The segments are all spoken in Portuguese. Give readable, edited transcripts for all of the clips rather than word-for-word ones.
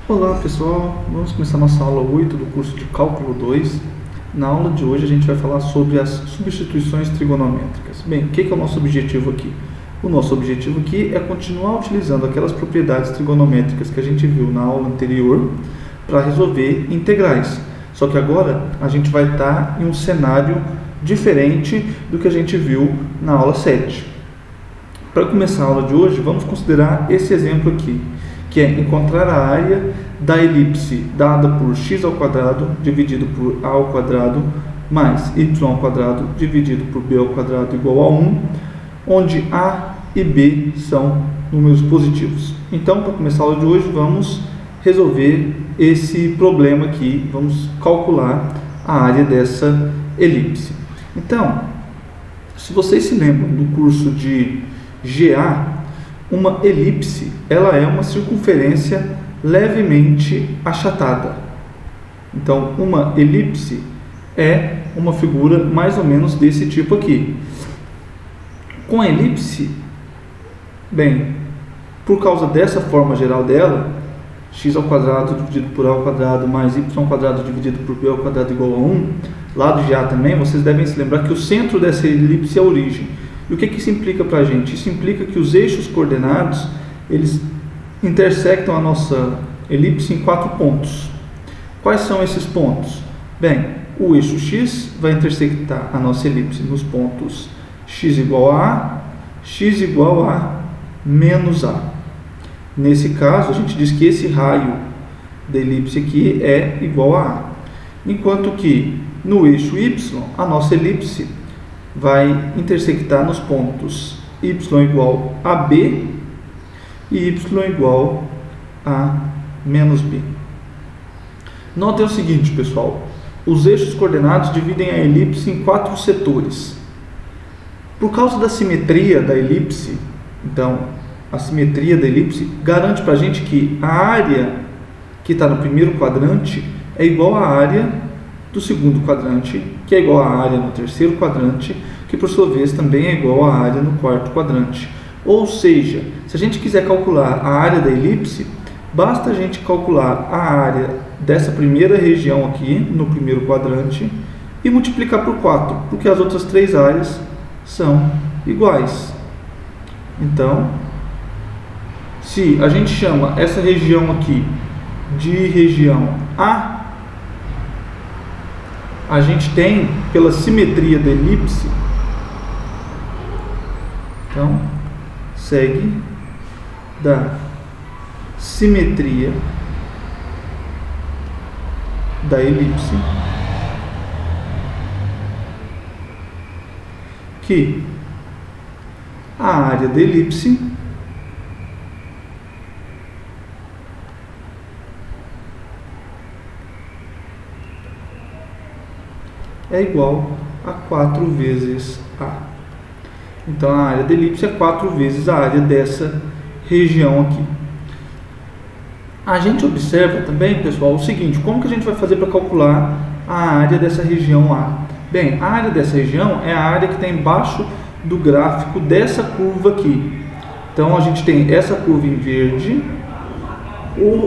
Olá pessoal, vamos começar nossa aula 8 do curso de Cálculo 2. Na aula de hoje a gente vai falar sobre as substituições trigonométricas. Bem, o que é o nosso objetivo aqui? O nosso objetivo aqui é continuar utilizando aquelas propriedades trigonométricas que a gente viu na aula anterior para resolver integrais. Só que agora a gente vai estar em um cenário diferente do que a gente viu na aula 7. Para começar a aula de hoje, vamos considerar esse exemplo aqui, que é encontrar a área da elipse dada por x ao quadrado dividido por a ao quadrado mais y ao quadrado dividido por b ao quadrado igual a 1, onde a e b são números positivos. Então, para começar a aula de hoje, vamos resolver esse problema aqui, vamos calcular a área dessa elipse. Então, se vocês se lembram do curso de GA, uma elipse, ela é uma circunferência levemente achatada. Então, uma elipse é uma figura mais ou menos desse tipo aqui. Com a elipse, bem, por causa dessa forma geral dela, x ao quadrado dividido por a ao quadrado mais y ao quadrado dividido por b ao quadrado igual a 1, lá do GA também, vocês devem se lembrar que o centro dessa elipse é a origem. E o que isso implica para a gente? Isso implica que os eixos coordenados, eles intersectam a nossa elipse em 4 pontos. Quais são esses pontos? Bem, o eixo x vai intersectar a nossa elipse nos pontos x igual a x igual a menos a. Nesse caso, a gente diz que esse raio da elipse aqui é igual a a. Enquanto que no eixo y, a nossa elipse vai intersectar nos pontos y igual a b e y igual a menos b. Notem o seguinte, pessoal, os eixos coordenados dividem a elipse em 4 setores. Por causa da simetria da elipse, então, a simetria da elipse garante para a gente que a área que está no primeiro quadrante é igual à área do segundo quadrante, que é igual à área no terceiro quadrante, que por sua vez também é igual à área no quarto quadrante. Ou seja, se a gente quiser calcular a área da elipse, basta a gente calcular a área dessa primeira região aqui, no primeiro quadrante, e multiplicar por 4, porque as outras 3 áreas são iguais. Então, se a gente chama essa região aqui de região A gente tem, pela simetria da elipse, então, segue da simetria da elipse que a área da elipse é igual a 4 vezes A. Então, a área da elipse é 4 vezes a área dessa região aqui. A gente observa também, pessoal, o seguinte, como que a gente vai fazer para calcular a área dessa região A? Bem, a área dessa região é a área que está embaixo do gráfico dessa curva aqui. Então, a gente tem essa curva em verde,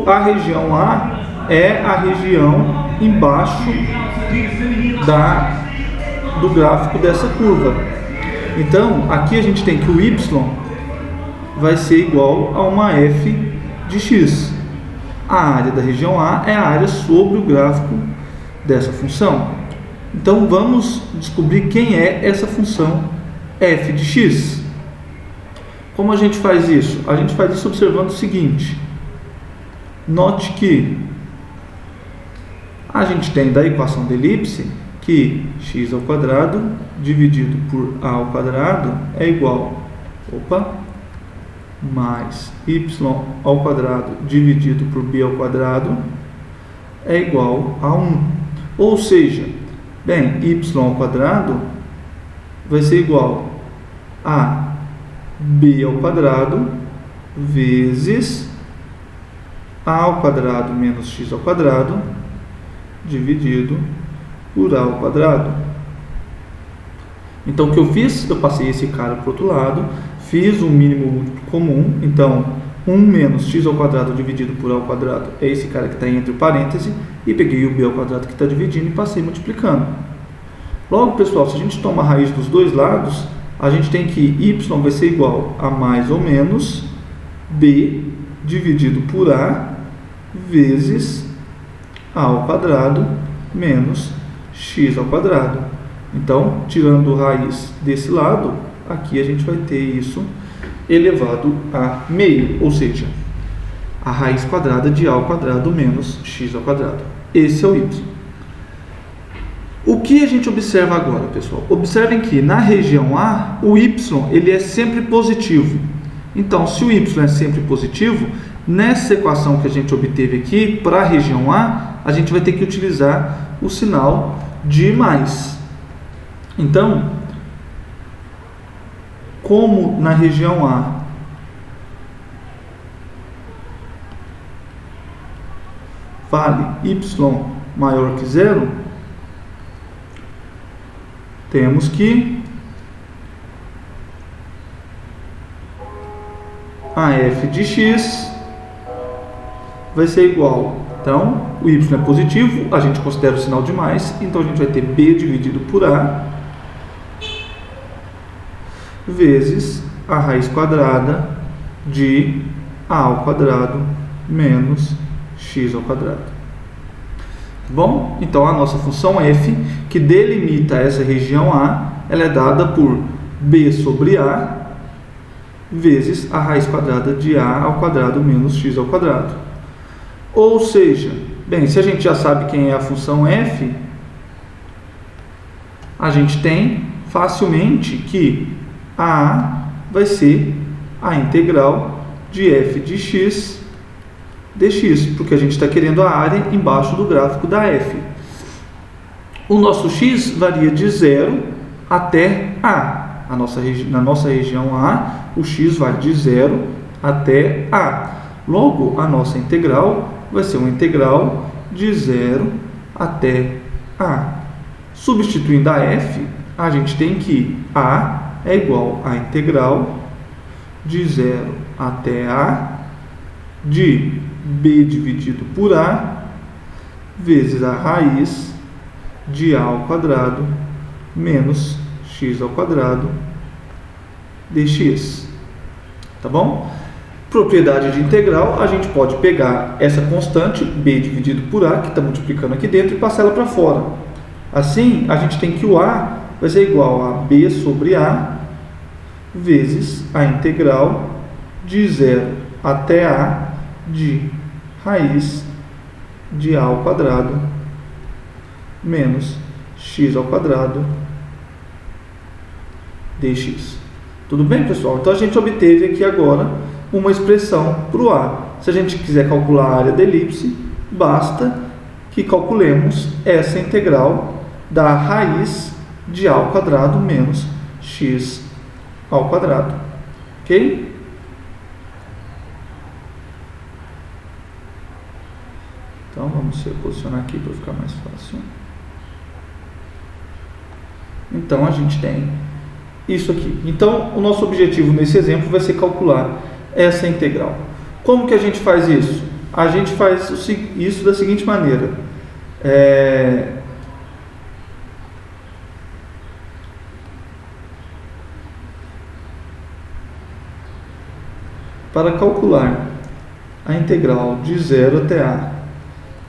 a região A é a região embaixo do gráfico dessa curva. Então, aqui a gente tem que o y vai ser igual a uma f de x. A área da região A é a área sobre o gráfico dessa função. Então, vamos descobrir quem é essa função f de x. Como a gente faz isso? A gente faz isso observando o seguinte. Note que a gente tem da equação da elipse que x ao quadrado dividido por a ao quadrado é igual mais y ao quadrado dividido por b ao quadrado é igual a 1. Ou seja, bem, y ao quadrado vai ser igual a b ao quadrado vezes a ao quadrado menos x ao quadrado dividido por a ao quadrado. Então, o que eu fiz? Eu passei esse cara para o outro lado, fiz um mínimo múltiplo comum. Então, 1 menos x ao quadrado dividido por a ao quadrado é esse cara que está entre parênteses, e peguei o b ao quadrado que está dividindo e passei multiplicando. Logo, pessoal, se a gente toma a raiz dos dois lados, a gente tem que y vai ser igual a mais ou menos b dividido por a vezes a ao quadrado menos x ao quadrado. Então, tirando raiz desse lado, aqui a gente vai ter isso elevado a meio, ou seja, a raiz quadrada de a ao quadrado menos x ao quadrado. Esse é o y. O que a gente observa agora, pessoal? Observem que na região A, o y ele é sempre positivo. Então, se o y é sempre positivo, nessa equação que a gente obteve aqui, para a região A gente vai ter que utilizar o sinal de mais. Então, como na região A vale y maior que zero, temos que a f de x vai ser igual, então o y é positivo, a gente considera o sinal de mais, então a gente vai ter b dividido por a vezes a raiz quadrada de a ao quadrado menos x ao quadrado. Bom, então a nossa função f, que delimita essa região A, ela é dada por b sobre a vezes a raiz quadrada de a ao quadrado menos x ao quadrado. Ou seja, bem, se a gente já sabe quem é a função f, a gente tem facilmente que a vai ser a integral de f de x dx, porque a gente está querendo a área embaixo do gráfico da f. O nosso x varia de 0 até a. Na nossa região A, o x vai de 0 até a. Logo, a nossa integral vai ser uma integral de 0 até a. Substituindo a f, a gente tem que a é igual a integral de 0 até a de b dividido por a vezes a raiz de a ao quadrado menos x ao quadrado dx. Tá bom? Propriedade de integral, a gente pode pegar essa constante b dividido por a, que está multiplicando aqui dentro, e passar ela para fora. Assim, a gente tem que o a vai ser igual a b sobre a vezes a integral de 0 até a de raiz de a ao quadrado menos x ao quadrado dx. Tudo bem, pessoal? Então a gente obteve aqui agora uma expressão para o a. Se a gente quiser calcular a área da elipse, basta que calculemos essa integral da raiz de a ao quadrado menos x ao quadrado. Ok? Então, vamos se posicionar aqui para ficar mais fácil. Então, a gente tem isso aqui. Então, o nosso objetivo nesse exemplo vai ser calcular essa integral. Como que a gente faz isso? A gente faz isso da seguinte maneira. Para calcular a integral de 0 até a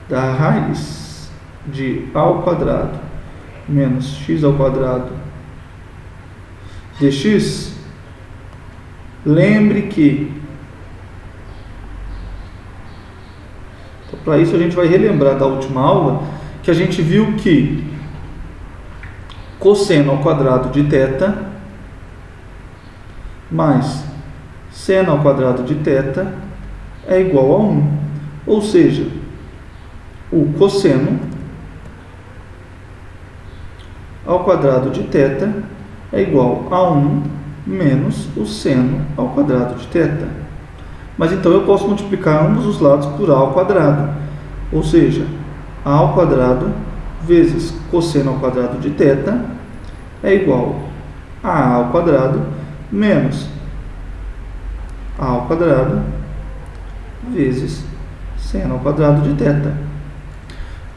da raiz de a ao quadrado menos x ao quadrado dx, lembre que, então, para isso a gente vai relembrar da última aula que a gente viu que cosseno ao quadrado de θ mais seno ao quadrado de θ é igual a 1, ou seja, o cosseno ao quadrado de θ é igual a 1 menos o seno ao quadrado de θ. Mas então eu posso multiplicar ambos os lados por a ao quadrado, ou seja, a ao quadrado vezes cosseno ao quadrado de θ é igual a ao quadrado menos a ao quadrado vezes seno ao quadrado de θ.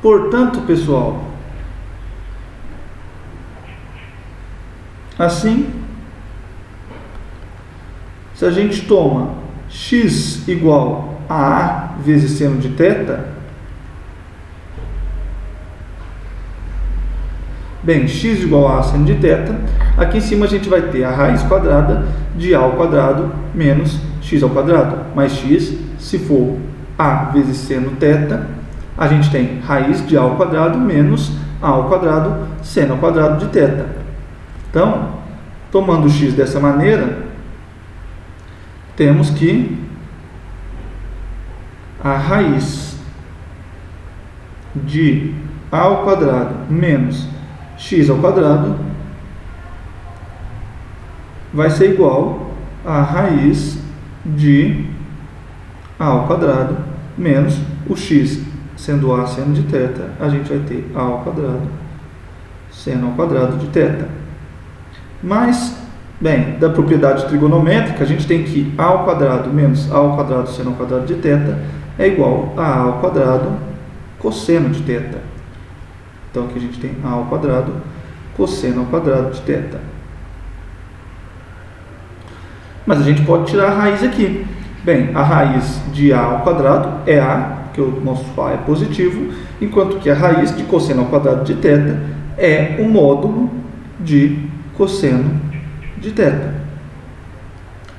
Portanto, pessoal, assim, se a gente toma x igual a A vezes seno de θ, bem, x igual a seno de θ, aqui em cima a gente vai ter a raiz quadrada de A ao quadrado menos x ao quadrado, mais x, se for A vezes seno θ, a gente tem raiz de A ao quadrado menos A ao quadrado seno ao quadrado de θ. Então, tomando x dessa maneira, temos que a raiz de A ao quadrado menos x ao quadrado vai ser igual a raiz de A ao quadrado menos o x, sendo A seno de θ, a gente vai ter A ao quadrado seno ao quadrado de θ. Mas, bem, da propriedade trigonométrica, a gente tem que A ao quadrado menos A ao quadrado seno ao quadrado de θ é igual a A ao quadrado cosseno de θ. Então, aqui a gente tem A ao quadrado cosseno ao quadrado de θ. Mas a gente pode tirar a raiz aqui. Bem, a raiz de A ao quadrado é A, porque o nosso A é positivo, enquanto que a raiz de cosseno ao quadrado de θ é o módulo de cosseno de θ.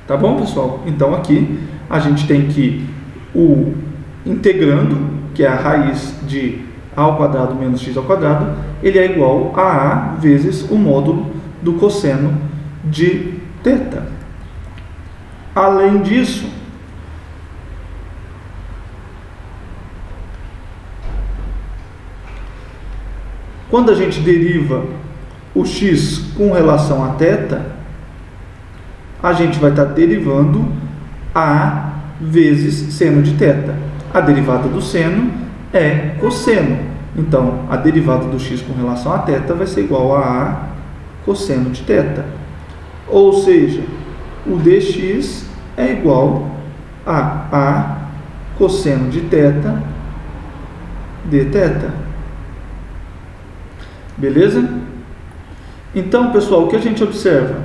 Tá bom, pessoal? Então, aqui a gente tem que o integrando, que é a raiz de A ao quadrado menos x ao quadrado, ele é igual a A vezes o módulo do cosseno de θ. Além disso, quando a gente deriva o x com relação a θ, a gente vai estar derivando A vezes seno de θ. A derivada do seno é cosseno. Então, a derivada do x com relação a θ vai ser igual a A cosseno de θ. Ou seja, o dx é igual a A cosseno de θ dθ. Beleza? Então, pessoal, o que a gente observa?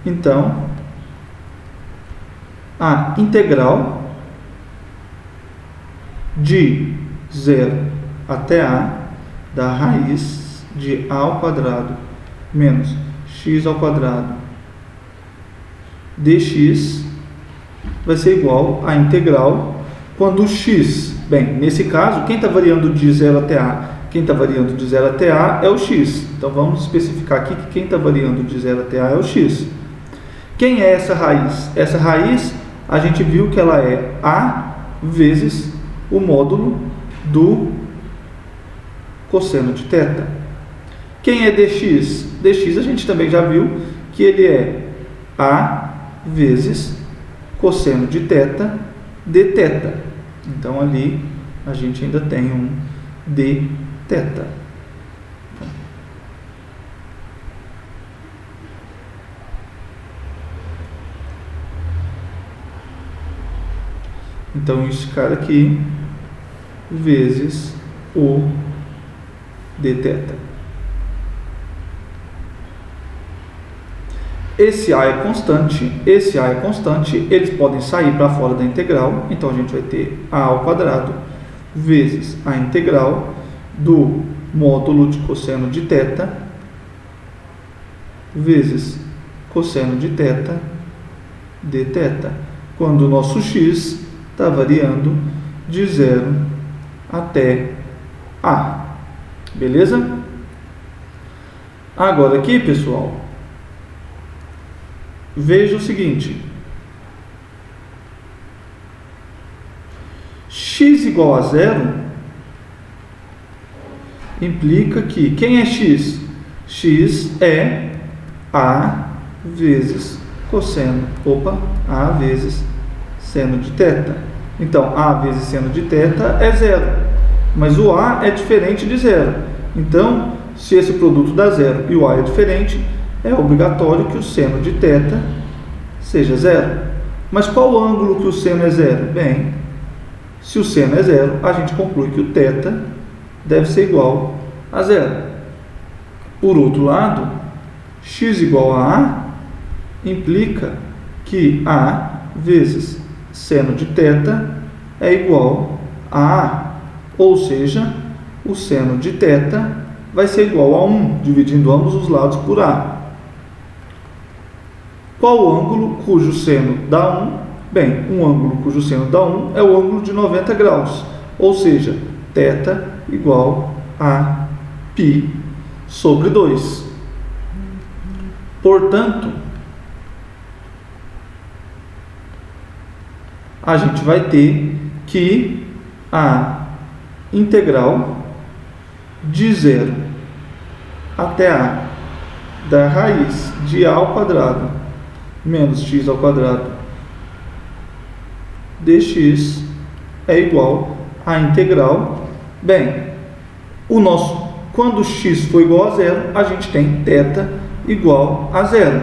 Então, a integral de 0 até A da raiz de A ao quadrado menos x ao quadrado dx vai ser igual à integral quando o x, bem, nesse caso, quem está variando de 0 até A? Quem está variando de 0 até A é o x. Então, vamos especificar aqui que quem está variando de 0 até A é o x. Quem é essa raiz? Essa raiz, a gente viu que ela é A vezes o módulo do cosseno de θ. Quem é dx? Dx a gente também já viu que ele é A vezes cosseno de θ dθ. Então, ali a gente ainda tem um dθ. Então, esse cara aqui vezes o dθ. Esse A é constante, esse A é constante, eles podem sair para fora da integral, então a gente vai ter A ao quadrado vezes a integral do módulo de cosseno de θ vezes cosseno de θ dθ, quando o nosso x está variando de 0 até A. Beleza? Agora aqui, pessoal, veja o seguinte: x igual a 0 implica que quem é x? X é A vezes cosseno, A vezes seno de θ. Então, A vezes seno de θ é 0, mas o A é diferente de 0. Então, se esse produto dá 0 e o A é diferente, é obrigatório que o seno de θ seja 0. Mas qual o ângulo que o seno é 0? Bem, Se o seno é zero, a gente conclui que o θ deve ser igual a zero. Por outro lado, x igual a A implica que A vezes seno de θ é igual a A. Ou seja, o seno de θ vai ser igual a 1, dividindo ambos os lados por A. Qual o ângulo cujo seno dá 1? Bem, um ângulo cujo seno dá 1 é o ângulo de 90 graus, ou seja, θ igual a π sobre 2. Portanto, a gente vai ter que a integral de 0 até A da raiz de A ao quadrado menos x ao quadrado dx é igual à integral. Bem, quando x for igual a zero, a gente tem θ igual a zero.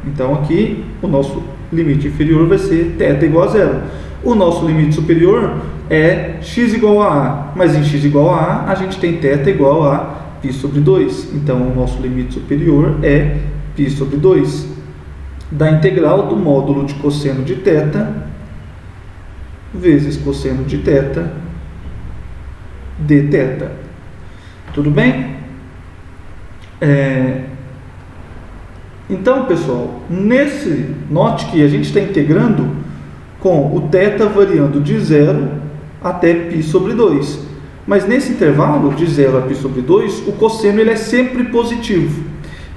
Então aqui o nosso limite inferior vai ser θ igual a zero. O nosso limite superior é x igual a A, mas em x igual a A gente tem θ igual a π sobre 2. Então o nosso limite superior é π sobre 2 da integral do módulo de cosseno de θ vezes cosseno de θ dθ. Tudo bem? Então, pessoal, note que a gente está integrando com o θ variando de 0 até π sobre 2. Mas nesse intervalo de 0 a π sobre 2, o cosseno ele é sempre positivo.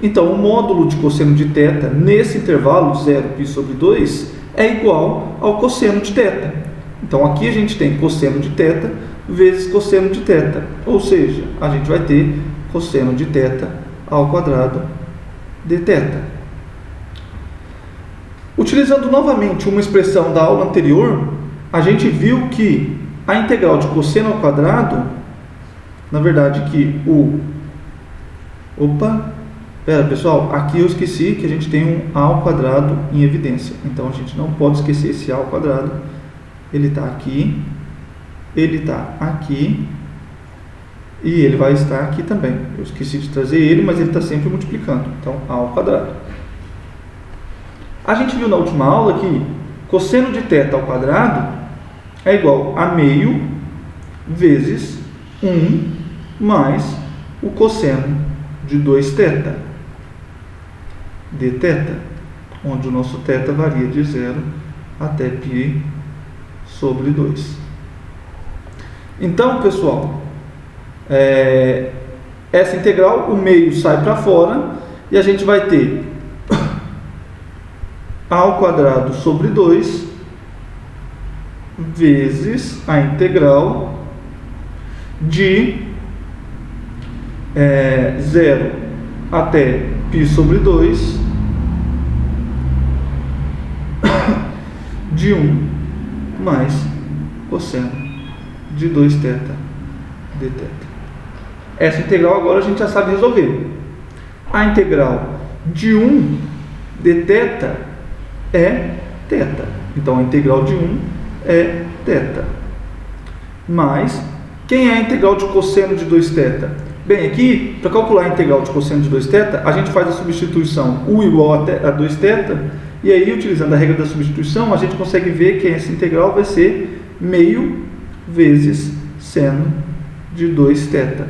Então, o módulo de cosseno de θ nesse intervalo 0 π sobre 2 é igual ao cosseno de θ. Então, aqui a gente tem cosseno de θ vezes cosseno de θ. Ou seja, a gente vai ter cosseno de θ ao quadrado dθ. Utilizando novamente uma expressão da aula anterior, a gente viu que a integral de cosseno ao quadrado, na verdade que pessoal, aqui eu esqueci que a gente tem um a ao quadrado em evidência. Então a gente não pode esquecer esse a ao quadrado. Ele está aqui, ele está aqui e ele vai estar aqui também. Eu esqueci de trazer ele, mas ele está sempre multiplicando. Então a ao quadrado. A gente viu na última aula que cosseno de θ ao quadrado é igual a meio vezes 1 mais o cosseno de 2θ dθ, onde o nosso θ varia de 0 até π sobre 2. Então, pessoal, essa integral, o meio sai para fora e a gente vai ter a ao quadrado sobre 2 vezes a integral de 0 até π sobre 2 de 1 mais cosseno de 2θ dθ. Essa integral agora a gente já sabe resolver. A integral de 1 dθ é θ. Então a integral de 1 é θ. Mas quem é a integral de cosseno de 2θ? Bem, aqui, para calcular a integral de cosseno de 2θ, a gente faz a substituição u igual a 2θ, e aí, utilizando a regra da substituição, a gente consegue ver que essa integral vai ser meio vezes seno de 2θ.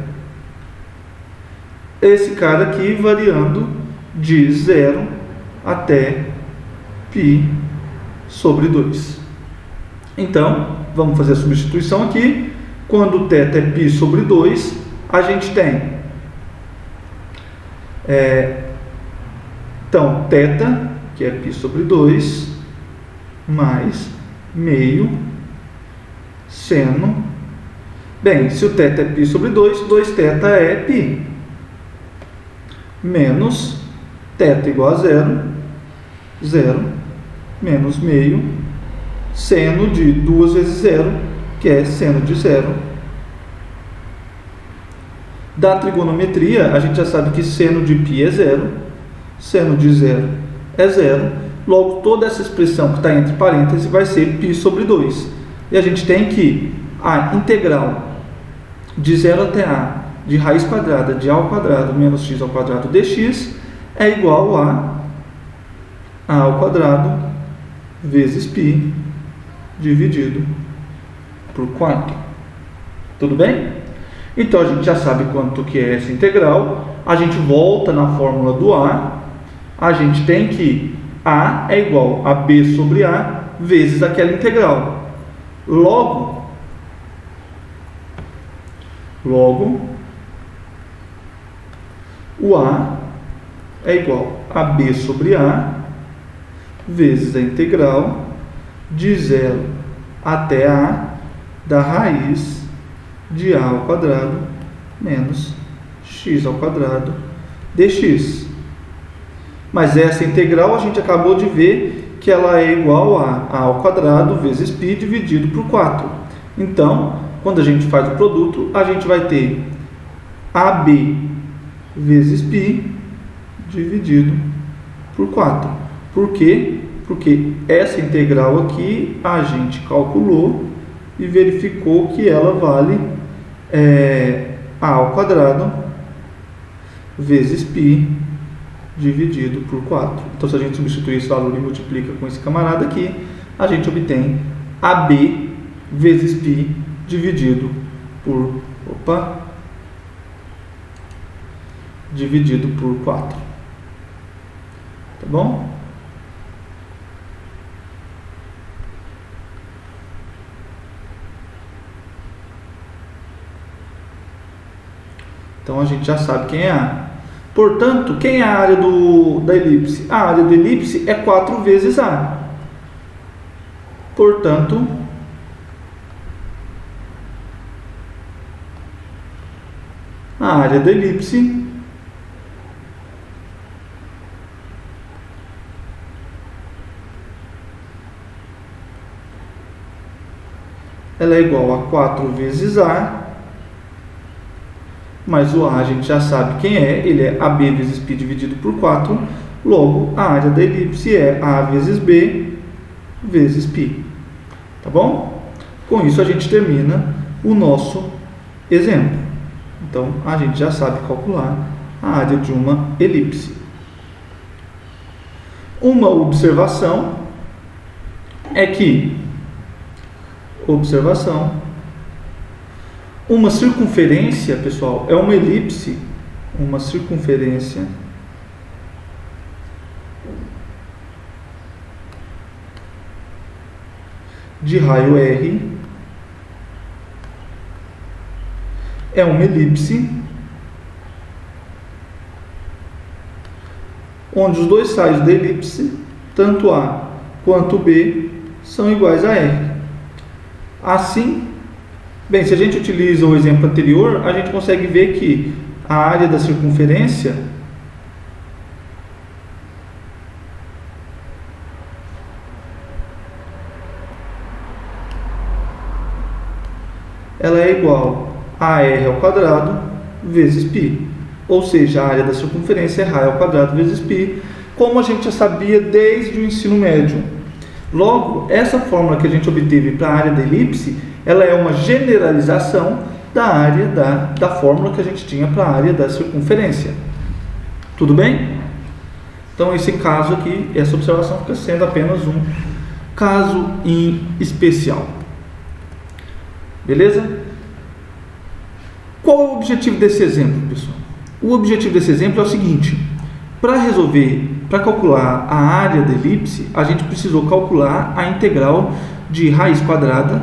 Esse cara aqui variando de 0 até π sobre 2. Então, vamos fazer a substituição aqui. Quando θ é π sobre 2, a gente tem então, θ, que é π sobre 2, mais meio seno. Bem, se o θ é π sobre 2, 2θ é π. Menos θ igual a 0, 0, menos meio, seno de 2 vezes 0, que é seno de 0. Da trigonometria, a gente já sabe que seno de π é 0, seno de 0 é 0, logo toda essa expressão que está entre parênteses vai ser π sobre 2. E a gente tem que a integral de 0 até a de raiz quadrada de a ao quadrado menos x ao quadrado dx é igual a ao quadrado vezes π dividido por 4. Tudo bem? Então a gente já sabe quanto que é essa integral. A gente volta na fórmula do a gente tem que a é igual a b sobre a vezes aquela integral. Logo, o a é igual a b sobre a vezes a integral de 0 até a da raiz de a ao quadrado menos x ao quadrado dx. Mas essa integral a gente acabou de ver que ela é igual a ao quadrado vezes π dividido por 4. Então, quando a gente faz o produto, a gente vai ter AB vezes π dividido por 4. Por quê? Porque essa integral aqui a gente calculou e verificou que ela vale a ao quadrado vezes π dividido por 4. Então, se a gente substituir esse valor e multiplica com esse camarada aqui, a gente obtém AB vezes π dividido por dividido por 4. Tá bom? Então a gente já sabe quem é A. Portanto, quem é a área da elipse? A área da elipse é 4 vezes A. Portanto, a área da elipse ela é igual a 4 vezes A, mas o A a gente já sabe quem é, ele é AB vezes π dividido por 4, logo a área da elipse é A vezes B vezes π. Tá bom? Com isso a gente termina o nosso exemplo. Então a gente já sabe calcular a área de uma elipse. Uma observação é que uma circunferência, pessoal, é uma elipse, uma circunferência de raio R é uma elipse onde os dois raios da elipse, tanto A quanto B, são iguais a R. Assim, bem, se a gente utiliza o exemplo anterior, a gente consegue ver que a área da circunferência ela é igual a R ao quadrado vezes π. Ou seja, a área da circunferência é raio ao quadrado vezes π, como a gente já sabia desde o ensino médio. Logo, essa fórmula que a gente obteve para a área da elipse, ela é uma generalização da área da fórmula que a gente tinha para a área da circunferência. Tudo bem? Então, esse caso aqui, essa observação fica sendo apenas um caso em especial. Beleza? Qual é o objetivo desse exemplo, pessoal? O objetivo desse exemplo é o seguinte: para calcular a área da elipse, a gente precisou calcular a integral de raiz quadrada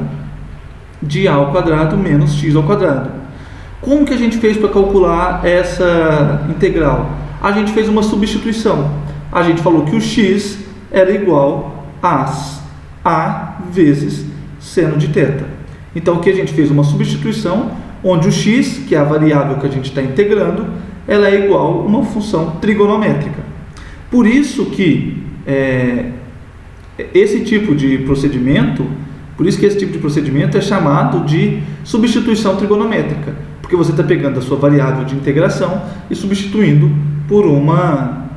de a ao quadrado menos x ao quadrado. Como que a gente fez para calcular essa integral? A gente fez uma substituição. A gente falou que o x era igual a vezes seno de θ. Então, aqui a gente fez uma substituição, onde o x, que é a variável que a gente está integrando, ela é igual a uma função trigonométrica. Por isso que esse tipo de procedimento é chamado de substituição trigonométrica, porque você está pegando a sua variável de integração e substituindo por uma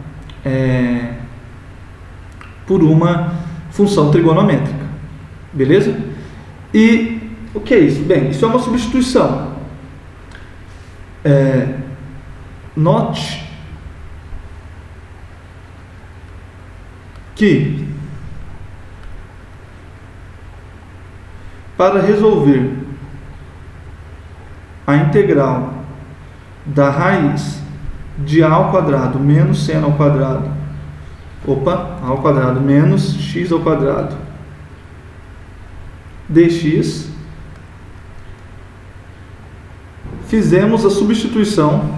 função trigonométrica. Beleza? E O que é isso? Bem, isso é uma substituição. Note que para resolver a integral da raiz de a ao quadrado menos seno ao quadrado, a ao quadrado menos x ao quadrado dx, fizemos a substituição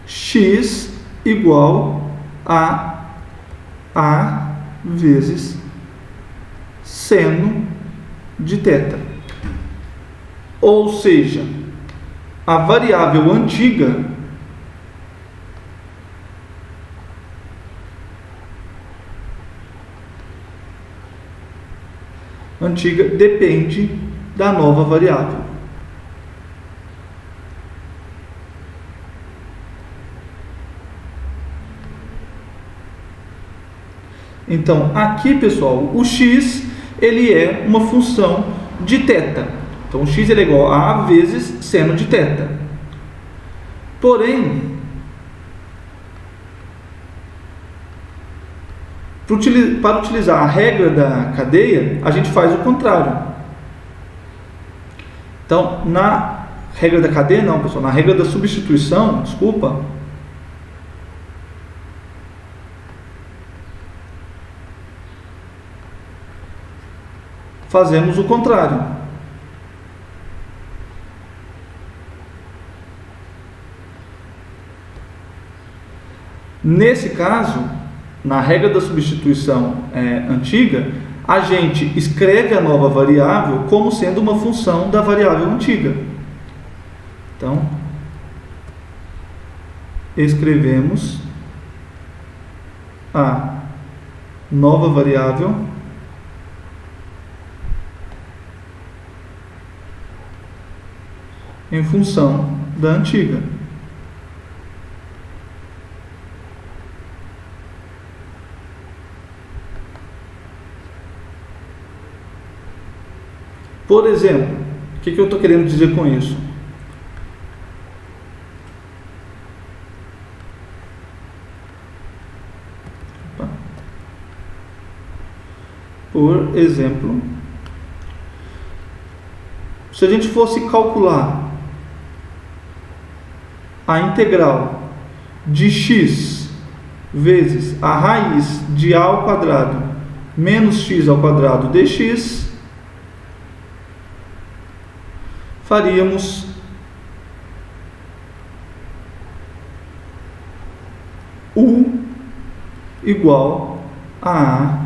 x igual a vezes seno de θ. Ou seja, a variável antiga depende da nova variável. Então, aqui, pessoal, o x ele é uma função de θ. Então, o x ele é igual a A vezes seno de θ. Porém, para utilizar a regra da cadeia, a gente faz o contrário. Então, na regra da cadeia, não, pessoal, na regra da substituição, desculpa, fazemos o contrário. Nesse caso, na regra da substituição antiga, a gente escreve a nova variável como sendo uma função da variável antiga. Então, escrevemos a nova variável em função da antiga. Por exemplo, o que eu estou querendo dizer com isso? Por exemplo, se a gente fosse calcular a integral de x vezes a raiz de a ao quadrado menos x ao quadrado dx, faríamos u igual a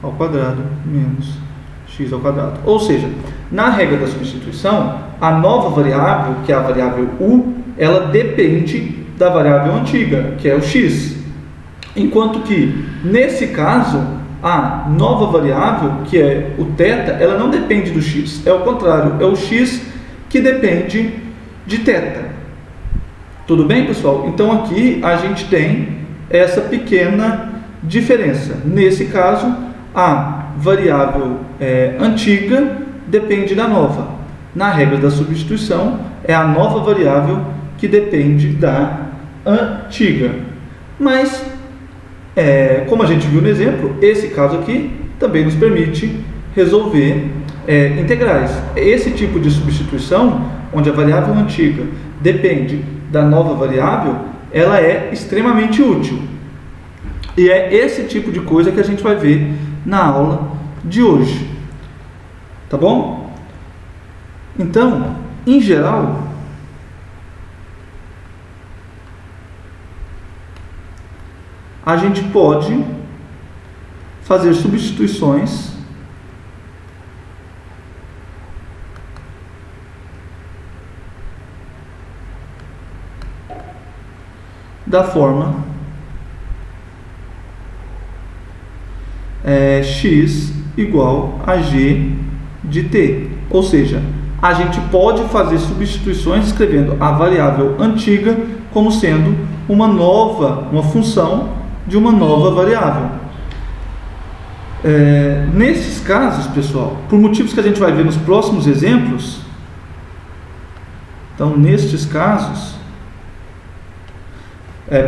ao quadrado menos x ao quadrado. Ou seja, na regra da substituição, a nova variável, que é a variável u, ela depende da variável antiga, que é o x. Enquanto que, nesse caso, a nova variável, que é o θ, ela não depende do x. É o contrário, é o x que depende de θ. Tudo bem, pessoal? Então, aqui a gente tem essa pequena diferença. Nesse caso, a variável antiga depende da nova. Na regra da substituição, é a nova variável que depende da antiga. Mas, como a gente viu no exemplo, esse caso aqui também nos permite resolver integrais. Esse tipo de substituição, onde a variável antiga depende da nova variável, ela é extremamente útil. E é esse tipo de coisa que a gente vai ver na aula de hoje. Tá bom? Então, em geral, a gente pode fazer substituições da forma x igual a g de t. Ou seja, a gente pode fazer substituições escrevendo a variável antiga como sendo uma função de uma nova variável. Nesses casos, pessoal, por motivos que a gente vai ver nos próximos exemplos, então nestes casos,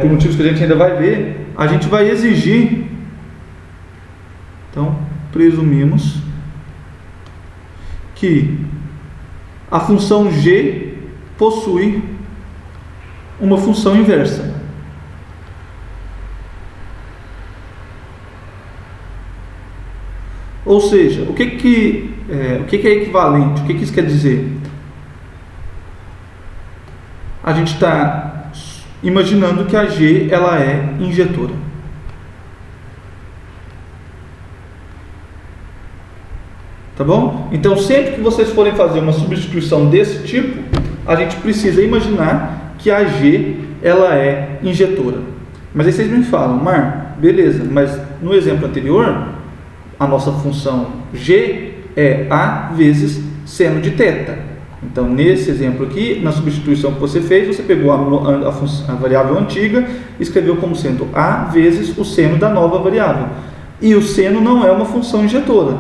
por motivos que a gente ainda vai ver, a gente vai exigir, então presumimos que a função g possui uma função inversa. Ou seja, o que é equivalente? O que isso quer dizer? A gente está imaginando que a G ela é injetora. Tá bom? Então, sempre que vocês forem fazer uma substituição desse tipo, a gente precisa imaginar que a G ela é injetora. Mas aí vocês me falam, Mar, beleza, mas no exemplo anterior, a nossa função G é A vezes seno de θ. Então, nesse exemplo aqui, na substituição que você fez, você pegou a variável antiga e escreveu como sendo A vezes o seno da nova variável. E o seno não é uma função injetora.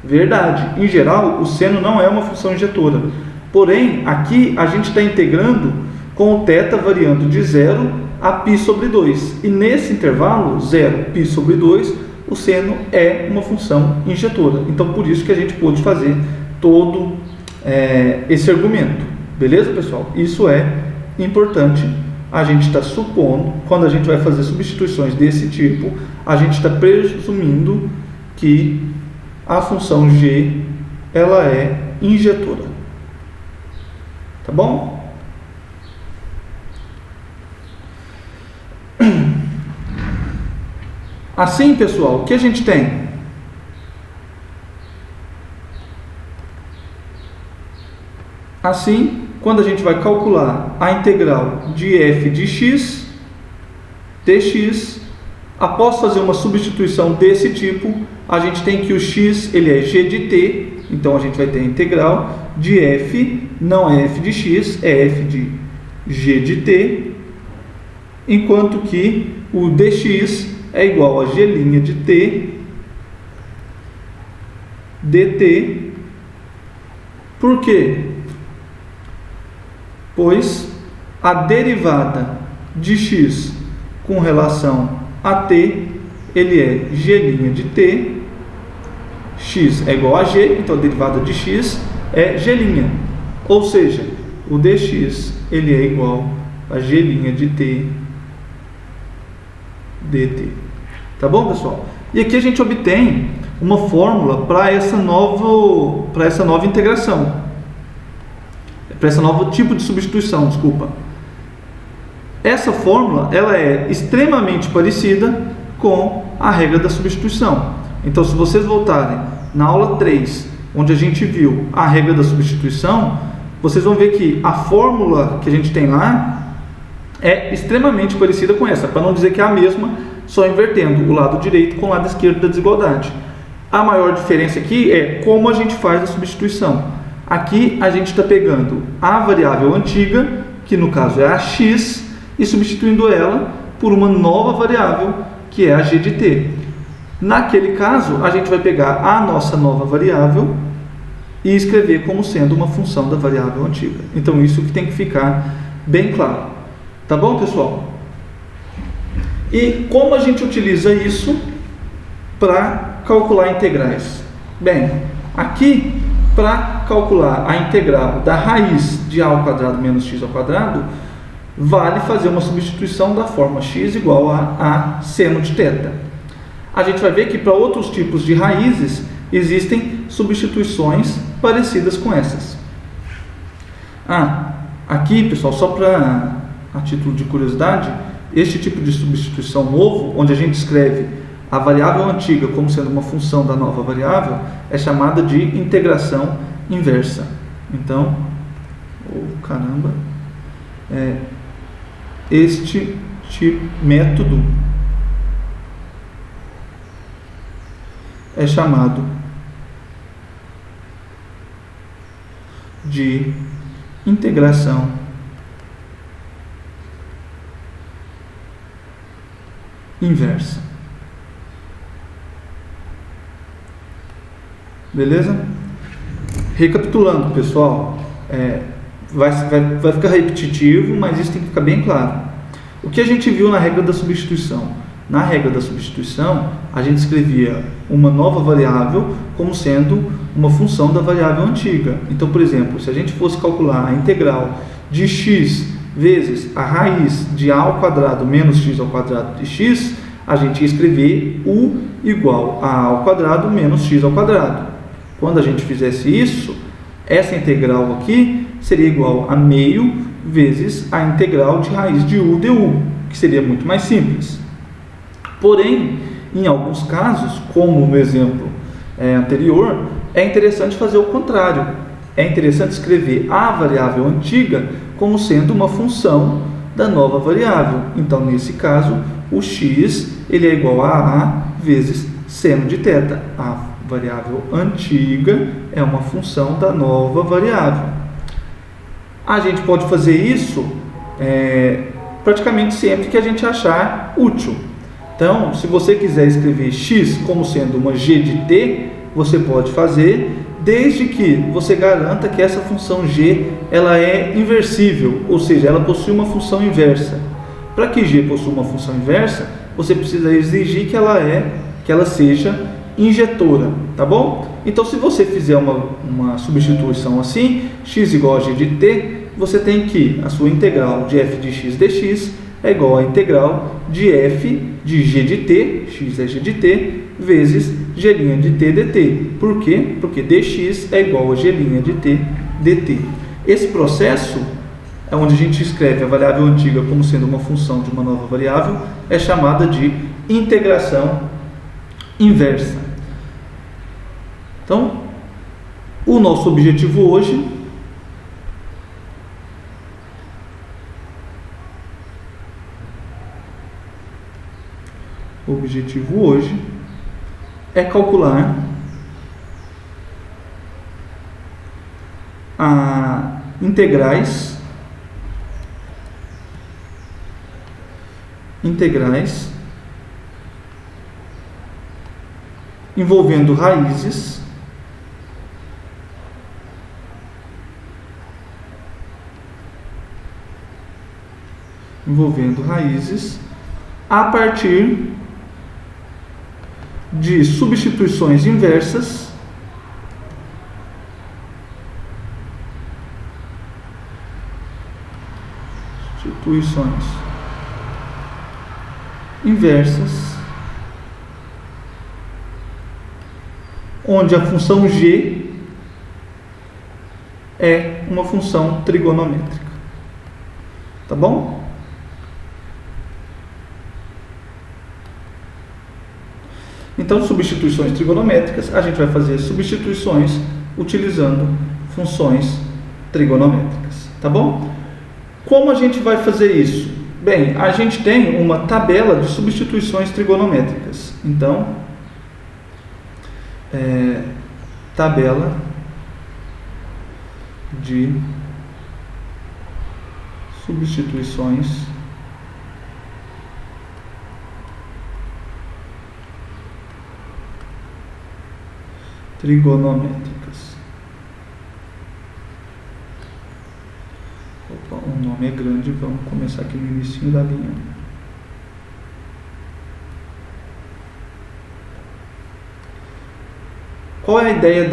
Verdade, em geral, o seno não é uma função injetora. Porém, aqui a gente está integrando com o θ variando de 0 a π sobre 2. E nesse intervalo, 0, π sobre 2, o seno é uma função injetora. Então, por isso que a gente pôde fazer todo esse argumento. Beleza, pessoal? Isso é importante. A gente está supondo, quando a gente vai fazer substituições desse tipo, a gente está presumindo que a função g ela é injetora. Tá bom? Assim, pessoal, o que a gente tem? Assim, quando a gente vai calcular a integral de f de x dx, após fazer uma substituição desse tipo, a gente tem que o x ele é g de t, então a gente vai ter a integral de f, não é f de x, é f de g de t, enquanto que o dx é igual a g' de t dt. Por quê? Pois a derivada de x com relação a t, ele é g' de t, x é igual a g, então a derivada de x é g', ou seja, o dx ele é igual a g' de t dt. Tá bom, pessoal? E aqui a gente obtém uma fórmula para essa nova integração, para esse novo tipo de substituição, desculpa. Essa fórmula ela é extremamente parecida com a regra da substituição. Então, se vocês voltarem na aula 3, onde a gente viu a regra da substituição, vocês vão ver que a fórmula que a gente tem lá é extremamente parecida com essa, para não dizer que é a mesma, só invertendo o lado direito com o lado esquerdo da desigualdade. A maior diferença aqui é como a gente faz a substituição. Aqui a gente está pegando a variável antiga, que no caso é a x, e substituindo ela por uma nova variável, que é a g de t. Naquele caso, a gente vai pegar a nossa nova variável e escrever como sendo uma função da variável antiga. Então, isso que tem que ficar bem claro. Tá bom, pessoal? E como a gente utiliza isso para calcular integrais? Bem, aqui, para calcular a integral da raiz de a ao quadrado menos x ao quadrado, vale fazer uma substituição da forma x igual a seno de θ. A gente vai ver que para outros tipos de raízes existem substituições parecidas com essas. Aqui, pessoal, só para a título de curiosidade, este tipo de substituição novo, onde a gente escreve a variável antiga como sendo uma função da nova variável, é chamada de integração inversa. Então, este método é chamado de integração inversa. Beleza? Recapitulando, pessoal, vai ficar repetitivo, mas isso tem que ficar bem claro. O que a gente viu na regra da substituição? Na regra da substituição, a gente escrevia uma nova variável como sendo uma função da variável antiga. Então, por exemplo, se a gente fosse calcular a integral de x vezes a raiz de a ao quadrado menos x ao quadrado de x, a gente ia escrever u igual a ao quadrado menos x ao quadrado. Quando a gente fizesse isso, essa integral aqui seria igual a meio vezes a integral de raiz de u du, que seria muito mais simples. Porém, em alguns casos, como no exemplo anterior, é interessante fazer o contrário. É interessante escrever a variável antiga como sendo uma função da nova variável. Então, nesse caso, o x ele é igual a vezes seno de θ. A variável antiga é uma função da nova variável. A gente pode fazer isso praticamente sempre que a gente achar útil. Então, se você quiser escrever x como sendo uma g de t, você pode fazer, desde que você garanta que essa função g ela é inversível, ou seja, ela possui uma função inversa. Para que g possua uma função inversa, você precisa exigir que ela seja injetora, tá bom? Então, se você fizer uma substituição assim, x igual a g de t, você tem que a sua integral de f de x dx é igual à integral de f de g de t, x é g de t, vezes g' de t dt. Por quê? Porque dx é igual a g' de t dt. Esse processo é onde a gente escreve a variável antiga como sendo uma função de uma nova variável, é chamada de integração inversa. Então, o nosso objetivo hoje é calcular a integrais envolvendo raízes a partir de substituições inversas onde a função g é uma função trigonométrica. Tá bom? Então, substituições trigonométricas, a gente vai fazer substituições utilizando funções trigonométricas, tá bom? Como a gente vai fazer isso? Bem, a gente tem uma tabela de substituições trigonométricas. Então, tabela de substituições trigonométricas. Opa, o nome é grande, vamos começar aqui no início da linha. Qual é a ideia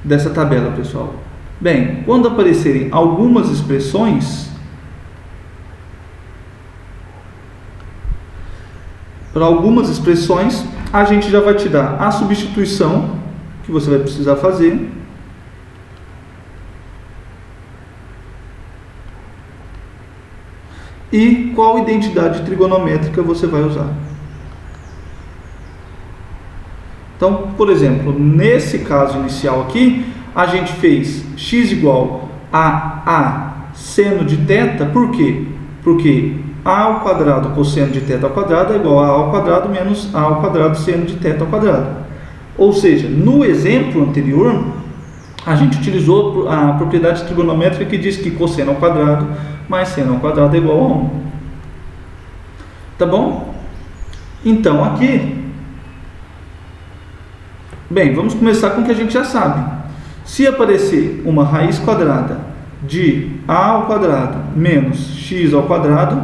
dessa tabela, pessoal? Bem, quando aparecerem algumas expressões, para algumas expressões, a gente já vai te dar a substituição que você vai precisar fazer e qual identidade trigonométrica você vai usar. Então, por exemplo, nesse caso inicial aqui, a gente fez x igual a seno de θ, por quê? Porque a ao quadrado cosseno de θ ao quadrado é igual a ao quadrado menos a ao quadrado seno de θ ao quadrado. Ou seja, no exemplo anterior, a gente utilizou a propriedade trigonométrica que diz que cosseno ao quadrado mais seno ao quadrado é igual a 1. Tá bom? Então, aqui, bem, vamos começar com o que a gente já sabe. Se aparecer uma raiz quadrada de a ao quadrado menos x ao quadrado,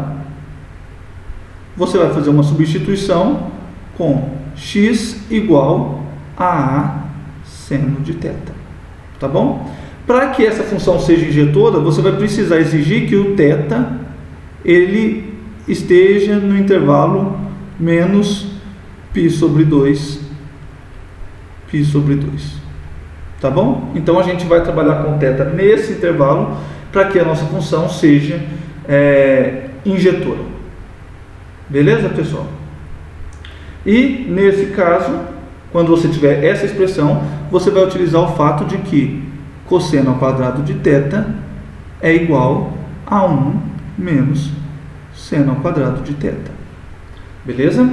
você vai fazer uma substituição com x igual a seno de θ. Tá bom? Para que essa função seja injetora, você vai precisar exigir que o θ ele esteja no intervalo menos π sobre 2, π sobre 2. Tá bom? Então a gente vai trabalhar com θ nesse intervalo para que a nossa função seja injetora. Beleza, pessoal? E nesse caso, quando você tiver essa expressão, você vai utilizar o fato de que cosseno ao quadrado de θ é igual a 1 menos seno ao quadrado de θ. Beleza?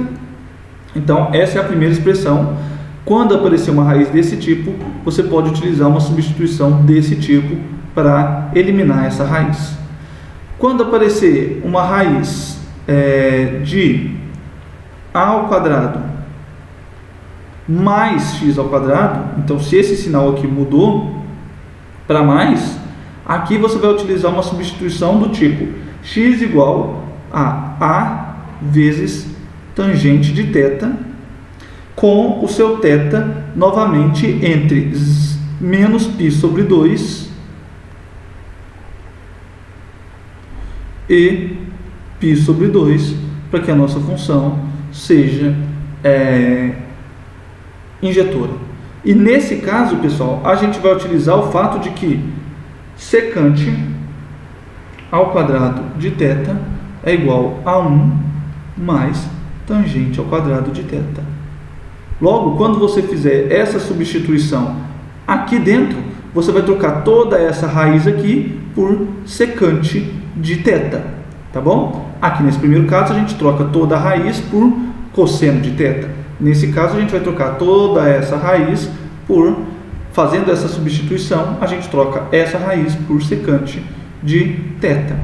Então, essa é a primeira expressão. Quando aparecer uma raiz desse tipo, você pode utilizar uma substituição desse tipo para eliminar essa raiz. Quando aparecer uma raiz de a ao quadrado mais x ao quadrado, então se esse sinal aqui mudou para mais, aqui você vai utilizar uma substituição do tipo x igual a vezes tangente de θ, com o seu θ novamente entre menos π sobre 2 e π sobre 2, para que a nossa função seja injetora. E nesse caso, pessoal, a gente vai utilizar o fato de que secante ao quadrado de θ é igual a 1 mais tangente ao quadrado de θ. Logo, quando você fizer essa substituição aqui dentro, você vai trocar toda essa raiz aqui por secante de θ, tá bom? Aqui nesse primeiro caso, a gente troca toda a raiz por cosseno de θ. Nesse caso, a gente vai trocar toda essa raiz por, fazendo essa substituição, a gente troca essa raiz por secante de θ.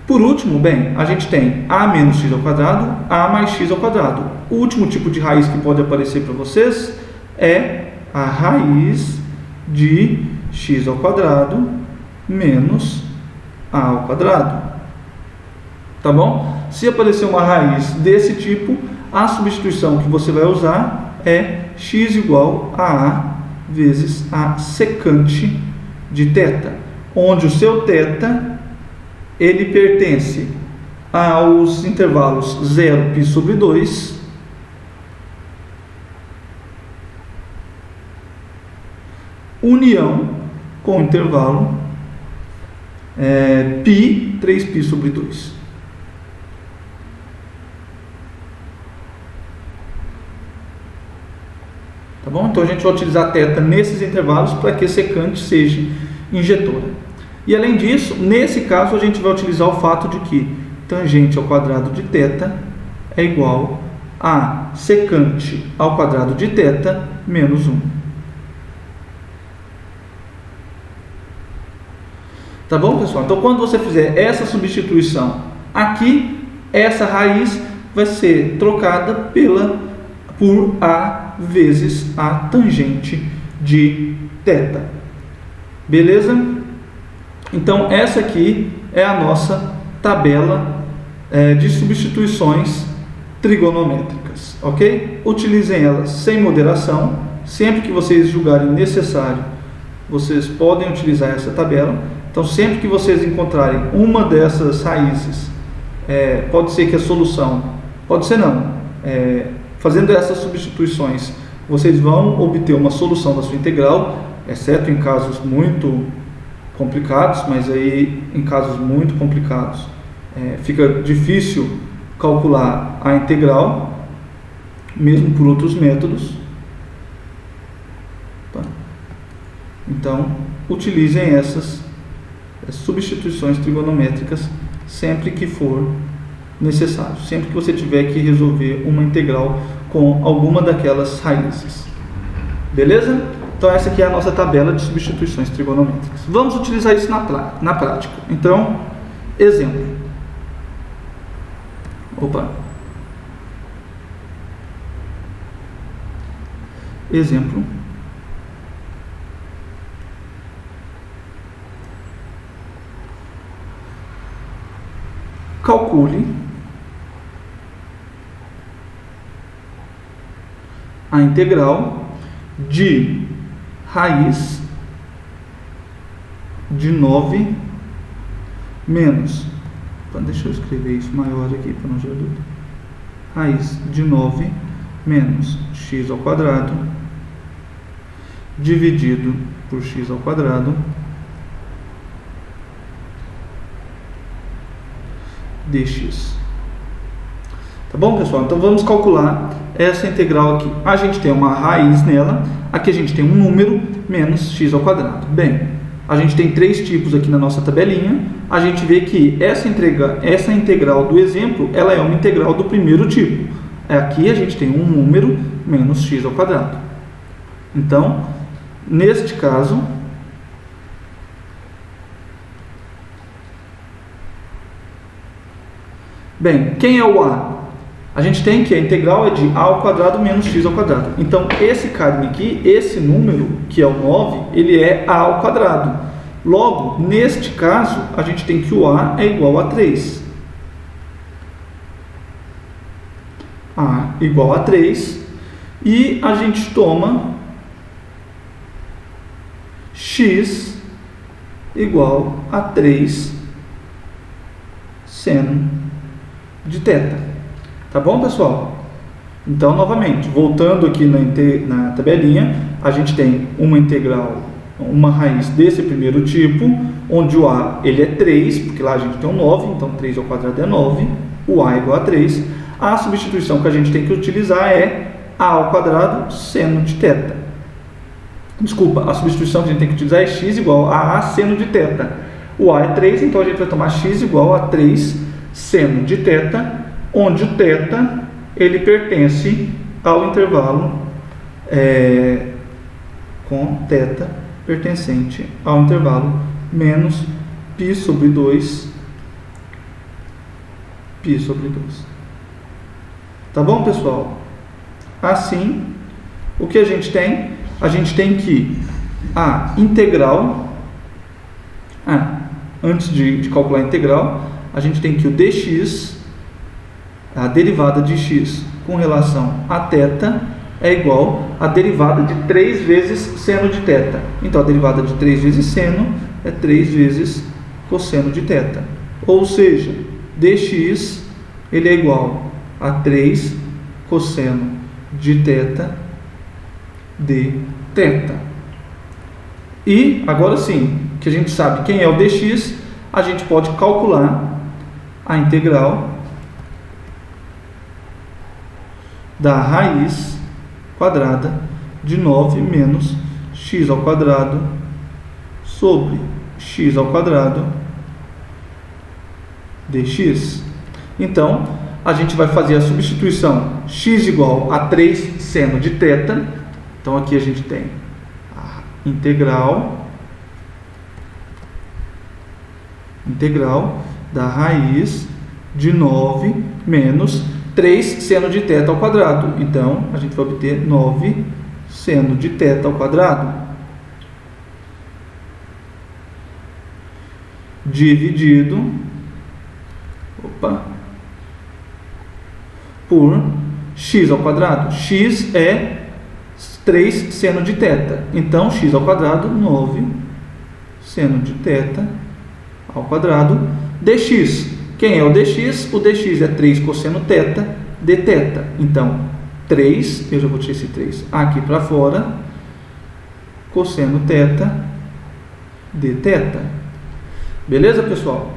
Por último, bem, a gente tem a menos x ao quadrado, a mais x ao quadrado. O último tipo de raiz que pode aparecer para vocês é a raiz de x ao quadrado menos a ao quadrado. Tá bom? Se aparecer uma raiz desse tipo, a substituição que você vai usar é x igual a vezes a secante de θ, onde o seu θ ele pertence aos intervalos 0 π sobre 2 união com o intervalo π 3π sobre 2. Tá bom? Então a gente vai utilizar θ nesses intervalos para que secante seja injetora. E além disso, nesse caso a gente vai utilizar o fato de que tangente ao quadrado de θ é igual a secante ao quadrado de θ menos 1. Tá bom, pessoal? Então quando você fizer essa substituição aqui, essa raiz vai ser trocada por a vezes a tangente de θ. Beleza? Então, essa aqui é a nossa tabela de substituições trigonométricas, ok? Utilizem elas sem moderação. Sempre que vocês julgarem necessário, vocês podem utilizar essa tabela. Então, sempre que vocês encontrarem uma dessas raízes, pode ser que a solução, pode ser não, fazendo essas substituições, vocês vão obter uma solução da sua integral, exceto em casos muito complicados, mas aí em casos muito complicados fica difícil calcular a integral, mesmo por outros métodos. Tá? Então, utilizem essas substituições trigonométricas sempre que for necessário, sempre que você tiver que resolver uma integral com alguma daquelas raízes. Beleza? Então essa aqui é a nossa tabela de substituições trigonométricas. Vamos utilizar isso na prática. Então, exemplo. Exemplo. Calcule a integral de raiz de 9 menos, deixa eu escrever isso maior aqui para não gerar dúvida, raiz de 9 menos x ao quadrado dividido por x ao quadrado dx. Tá bom, pessoal? Então vamos calcular essa integral aqui. A gente tem uma raiz nela, aqui a gente tem um número menos x ao quadrado. Bem, a gente tem 3 tipos aqui na nossa tabelinha. A gente vê que essa integral do exemplo, ela é uma integral do primeiro tipo. Aqui a gente tem um número menos x ao quadrado. Então, neste caso, bem, quem é o a? A gente tem que a integral é de a ao quadrado menos x ao quadrado. Então, esse carinha aqui, esse número, que é o 9, ele é a ao quadrado. Logo, neste caso, a gente tem que o a é igual a 3. A igual a 3. E a gente toma x igual a 3 seno de θ. Tá bom, pessoal? Então, novamente, voltando aqui na tabelinha, a gente tem uma integral, uma raiz desse primeiro tipo, onde o a ele é 3, porque lá a gente tem um 9, então 3 ao quadrado é 9, o a é igual a 3. A substituição que a gente tem que utilizar é a ao quadrado seno de θ. Desculpa, a substituição que a gente tem que utilizar é x igual a seno de θ. O a é 3, então a gente vai tomar x igual a 3 seno de θ, onde o θ ele pertence ao intervalo com θ pertencente ao intervalo menos π sobre 2 π sobre 2. Tá bom, pessoal? Assim, o que a gente tem? A gente tem que a integral, antes de calcular a integral, a gente tem que o dx, a derivada de x com relação a θ, é igual a derivada de 3 vezes seno de θ. Então, a derivada de 3 vezes seno é 3 vezes cosseno de θ. Ou seja, dx ele é igual a 3 cosseno de θ de θ. E, agora sim, que a gente sabe quem é o dx, a gente pode calcular a integral da raiz quadrada de 9 menos x ao quadrado sobre x ao quadrado dx. Então, a gente vai fazer a substituição x igual a 3 seno de θ. Então, aqui a gente tem a integral da raiz de 9 menos 3 seno de θ ao quadrado. Então, a gente vai obter 9 seno de θ ao quadrado dividido por x ao quadrado. X é 3 seno de θ. Então, x ao quadrado, 9 seno de θ ao quadrado dx. Quem é o dx? O dx é 3 cosseno θ de θ. Então, 3, eu já vou tirar esse 3 aqui para fora, cosseno θ de θ. Beleza, pessoal?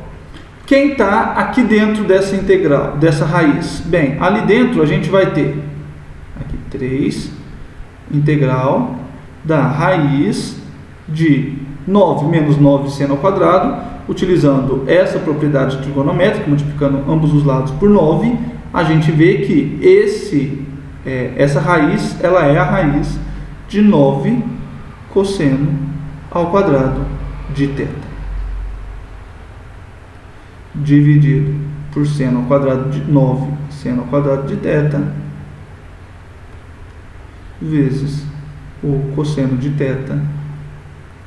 Quem está aqui dentro dessa integral, dessa raiz? Bem, ali dentro a gente vai ter aqui 3, integral da raiz de 9 menos 9 seno ao quadrado. Utilizando essa propriedade trigonométrica, multiplicando ambos os lados por 9, a gente vê que essa raiz, ela é a raiz de 9 cosseno ao quadrado de θ, dividido por seno ao quadrado de 9 seno ao quadrado de θ, vezes o cosseno de θ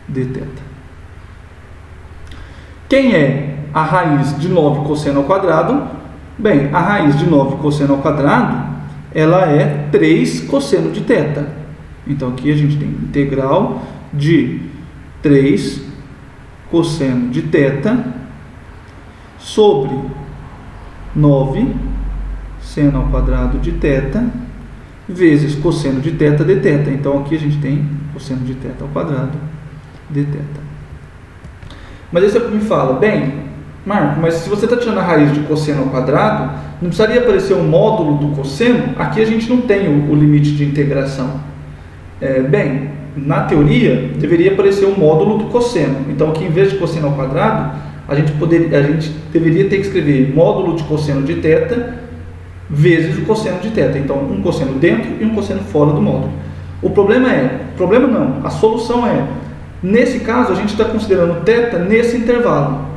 dθ. Quem é a raiz de 9 cosseno ao quadrado? Bem, a raiz de 9 cosseno ao quadrado, ela é 3 cosseno de θ. Então, aqui a gente tem integral de 3 cosseno de θ sobre 9 seno ao quadrado de θ vezes cosseno de θ dθ. Então, aqui a gente tem cosseno de θ ao quadrado dθ. Mas aí você me fala, bem, Marco, mas se você está tirando a raiz de cosseno ao quadrado, não precisaria aparecer o módulo do cosseno? Aqui a gente não tem o limite de integração. Bem, na teoria, deveria aparecer o módulo do cosseno. Então, aqui em vez de cosseno ao quadrado, a gente deveria ter que escrever módulo de cosseno de θ vezes o cosseno de θ. Então, um cosseno dentro e um cosseno fora do módulo. A solução é, nesse caso, a gente está considerando θ nesse intervalo.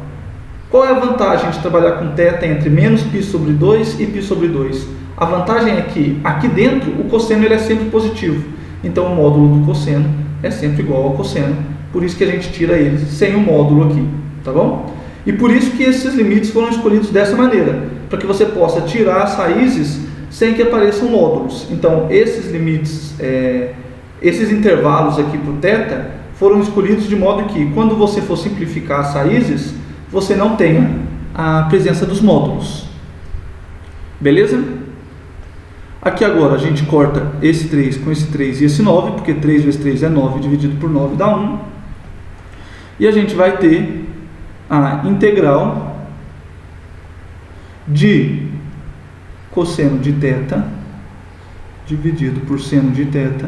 Qual é a vantagem de trabalhar com θ entre menos π sobre 2 e π sobre 2? A vantagem é que, aqui dentro, o cosseno ele é sempre positivo. Então, o módulo do cosseno é sempre igual ao cosseno. Por isso que a gente tira eles sem o módulo aqui, tá bom? E por isso que esses limites foram escolhidos dessa maneira, para que você possa tirar as raízes sem que apareçam módulos. Então, esses limites, esses intervalos aqui para o θ, foram escolhidos de modo que, quando você for simplificar as raízes, você não tenha a presença dos módulos. Beleza? Aqui agora a gente corta esse 3 com esse 3 e esse 9, porque 3 vezes 3 é 9, dividido por 9 dá 1. E a gente vai ter a integral de cosseno de θ dividido por seno de θ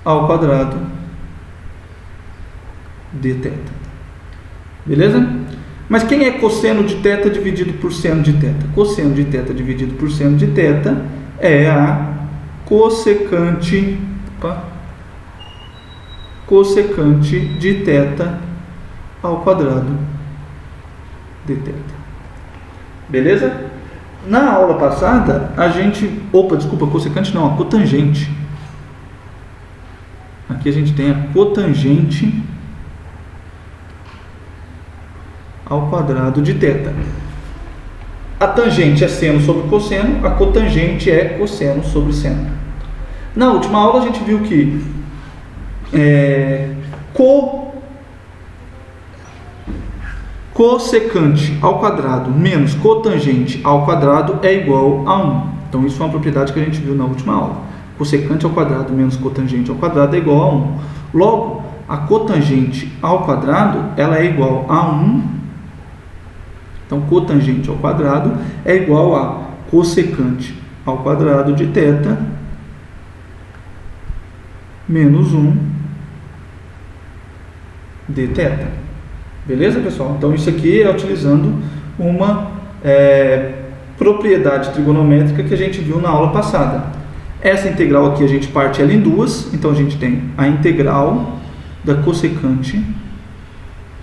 ao quadrado dθ. Beleza? Mas quem é cosseno de θ dividido por seno de θ? Cosseno de θ dividido por seno de θ é a cossecante de θ ao quadrado dθ. Beleza? Na aula passada, a cotangente. Aqui a gente tem a cotangente ao quadrado de θ. A tangente é seno sobre cosseno, a cotangente é cosseno sobre seno. Na última aula a gente viu que cossecante ao quadrado menos cotangente ao quadrado é igual a 1. Então isso é uma propriedade que a gente viu na última aula. Cossecante ao quadrado menos cotangente ao quadrado é igual a 1. Logo, a cotangente ao quadrado ela é igual a 1. Então, cotangente ao quadrado é igual a cossecante ao quadrado de θ menos 1 dθ. Beleza, pessoal? Então, isso aqui é utilizando uma propriedade trigonométrica que a gente viu na aula passada. Essa integral aqui a gente parte ela em duas. Então, a gente tem a integral da cossecante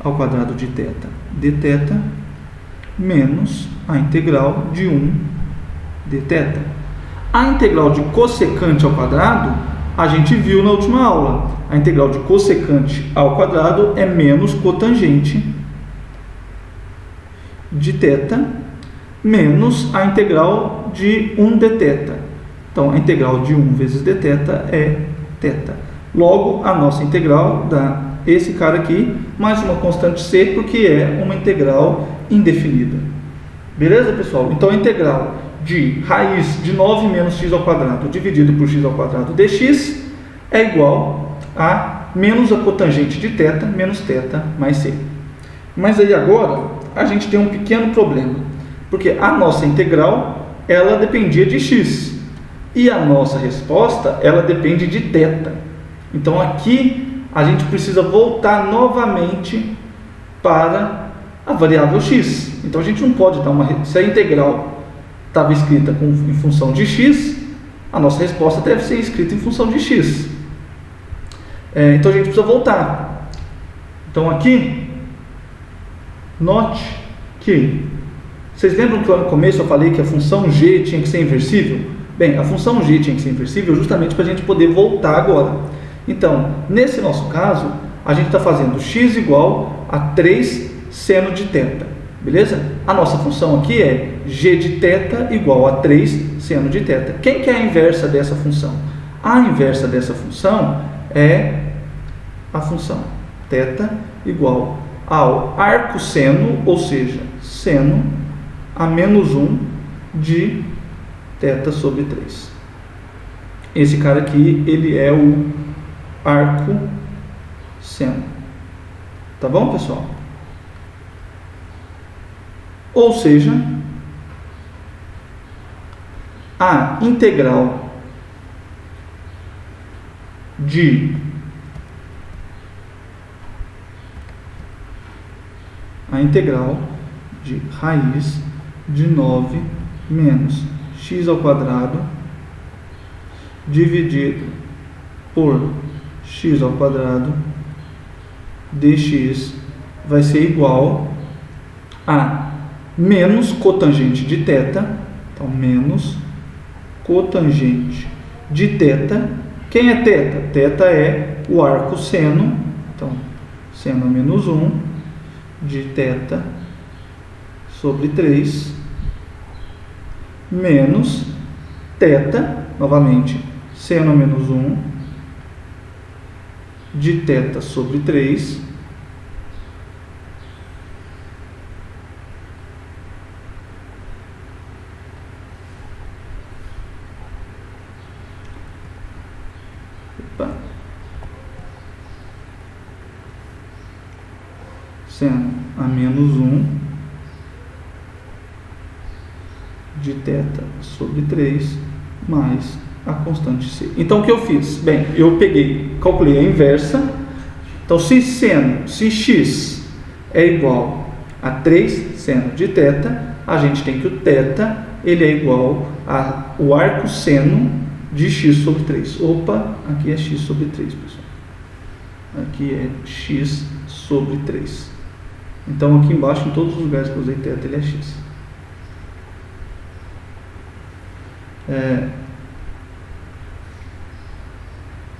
ao quadrado de θ dθ menos a integral de 1 dθ. A integral de cossecante ao quadrado, a gente viu na última aula. A integral de cossecante ao quadrado é menos cotangente de θ menos a integral de 1 dθ. Então, a integral de 1 vezes dθ é θ. Logo, a nossa integral dá esse cara aqui, mais uma constante c, porque é uma integral indefinida. Beleza, pessoal? Então, a integral de raiz de 9 menos x ao quadrado dividido por x ao quadrado dx é igual a menos a cotangente de θ menos θ mais c. Mas aí agora, a gente tem um pequeno problema, porque a nossa integral, ela dependia de x, e a nossa resposta, ela depende de θ. Então, aqui, a gente precisa voltar novamente para a variável x. Então, a gente não pode dar se a integral estava escrita em função de x, A nossa resposta deve ser escrita em função de x. Então a gente precisa voltar. Então aqui, note que, vocês lembram que lá no começo eu falei que a função g tinha que ser inversível? Bem, a função g tinha que ser inversível justamente para a gente poder voltar agora. Então, nesse nosso caso, a gente está fazendo x igual a 3 seno de θ, beleza? A nossa função aqui é g de θ igual a 3 seno de θ. Quem que é a inversa dessa função? A inversa dessa função é a função θ igual ao arco seno, ou seja, seno a menos 1 de θ sobre 3. Esse cara aqui, ele é o arco seno. Tá bom, pessoal? Ou seja, a integral de raiz de 9 menos x ao quadrado dividido por x ao quadrado dx vai ser igual a menos cotangente de θ. Então, menos cotangente de θ. Quem é θ? θ é o arco seno. Então, seno a menos 1 de θ sobre 3 menos θ, novamente, seno a menos 1 de θ sobre 3 seno a menos 1 de θ sobre 3 mais a constante c. Então, o que eu fiz? Bem, eu calculei a inversa. Então, se x é igual a 3 seno de θ, a gente tem que o θ ele é igual ao arco seno de x sobre 3. Opa, aqui é x sobre 3, pessoal. Aqui é x sobre 3. Então, aqui embaixo, em todos os lugares que eu usei θ, ele é x.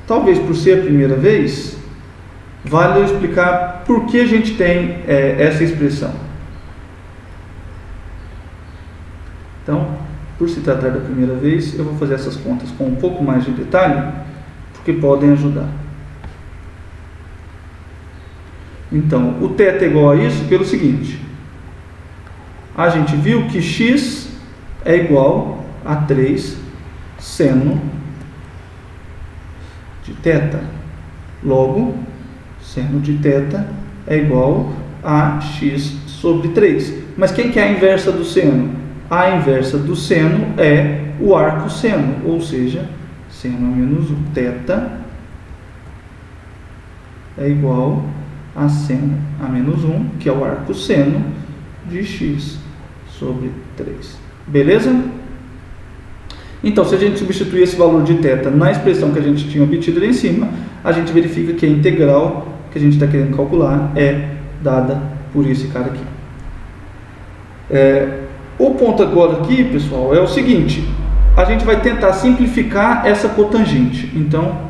Talvez por ser a primeira vez, vale eu explicar por que a gente tem essa expressão. Então, por se tratar da primeira vez, eu vou fazer essas contas com um pouco mais de detalhe, porque podem ajudar. Então, o θ é igual a isso pelo seguinte: a gente viu que x é igual a 3 seno de θ. Logo, seno de θ é igual a x sobre 3. Mas quem que é a inversa do seno? A inversa do seno é o arco seno, ou seja, seno a menos 1. θ é igual a seno a menos 1, que é o arco seno de x sobre 3. Beleza? Então, se a gente substituir esse valor de θ na expressão que a gente tinha obtido ali em cima, a gente verifica que a integral que a gente está querendo calcular é dada por esse cara aqui. O ponto agora aqui, pessoal, é o seguinte: a gente vai tentar simplificar essa cotangente. Então,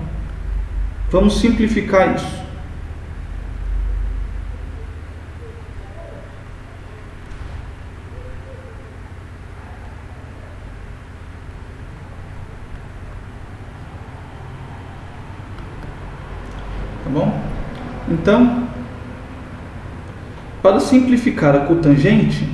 vamos simplificar isso. Tá bom? Então, para simplificar a cotangente,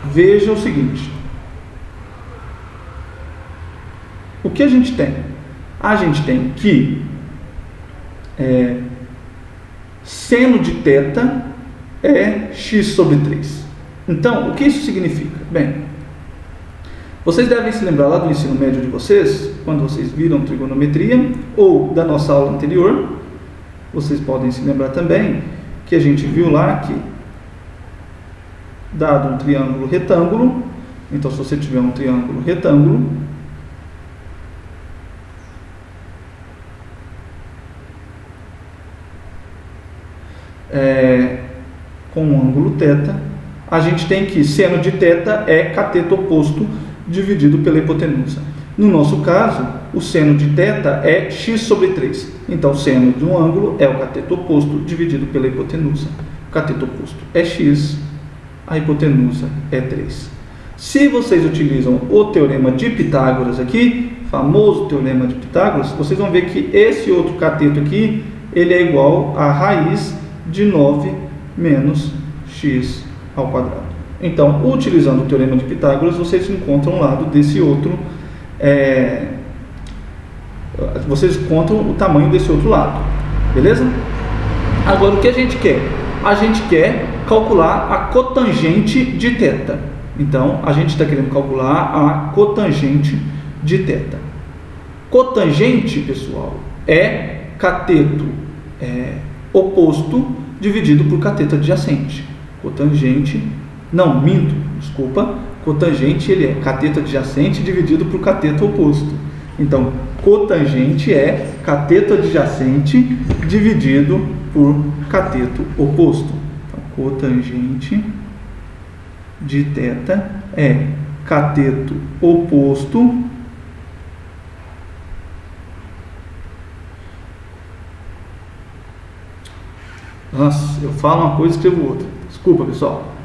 veja o seguinte: o que a gente tem? A gente tem que seno de θ é x sobre 3. Então, o que isso significa? Bem, Vocês devem se lembrar lá do ensino médio de vocês, quando vocês viram trigonometria, ou da nossa aula anterior, vocês podem se lembrar também que a gente viu lá que, dado um triângulo retângulo, então se você tiver um triângulo retângulo, com um ângulo θ, a gente tem que seno de θ é cateto oposto dividido pela hipotenusa. No nosso caso, o seno de θ é x sobre 3. Então, o seno de um ângulo é o cateto oposto dividido pela hipotenusa. O cateto oposto é x, a hipotenusa é 3. Se vocês utilizam o teorema de Pitágoras aqui, famoso teorema de Pitágoras, vocês vão ver que esse outro cateto aqui, ele é igual a raiz de 9 menos x ao quadrado. Então, utilizando o teorema de Pitágoras, vocês encontram o lado desse outro, vocês encontram o tamanho desse outro lado, beleza? Agora, o que a gente quer? A gente quer calcular a cotangente de θ. Então, a gente está querendo calcular a cotangente de θ. Cotangente, pessoal, é cateto oposto dividido por cateto adjacente. Cotangente, não, minto, desculpa, cotangente ele é cateto adjacente dividido por cateto oposto. Então, cotangente é cateto adjacente dividido por cateto oposto. Então, cotangente de θ é cateto oposto Nossa, eu falo uma coisa e escrevo outra. Desculpa, pessoal.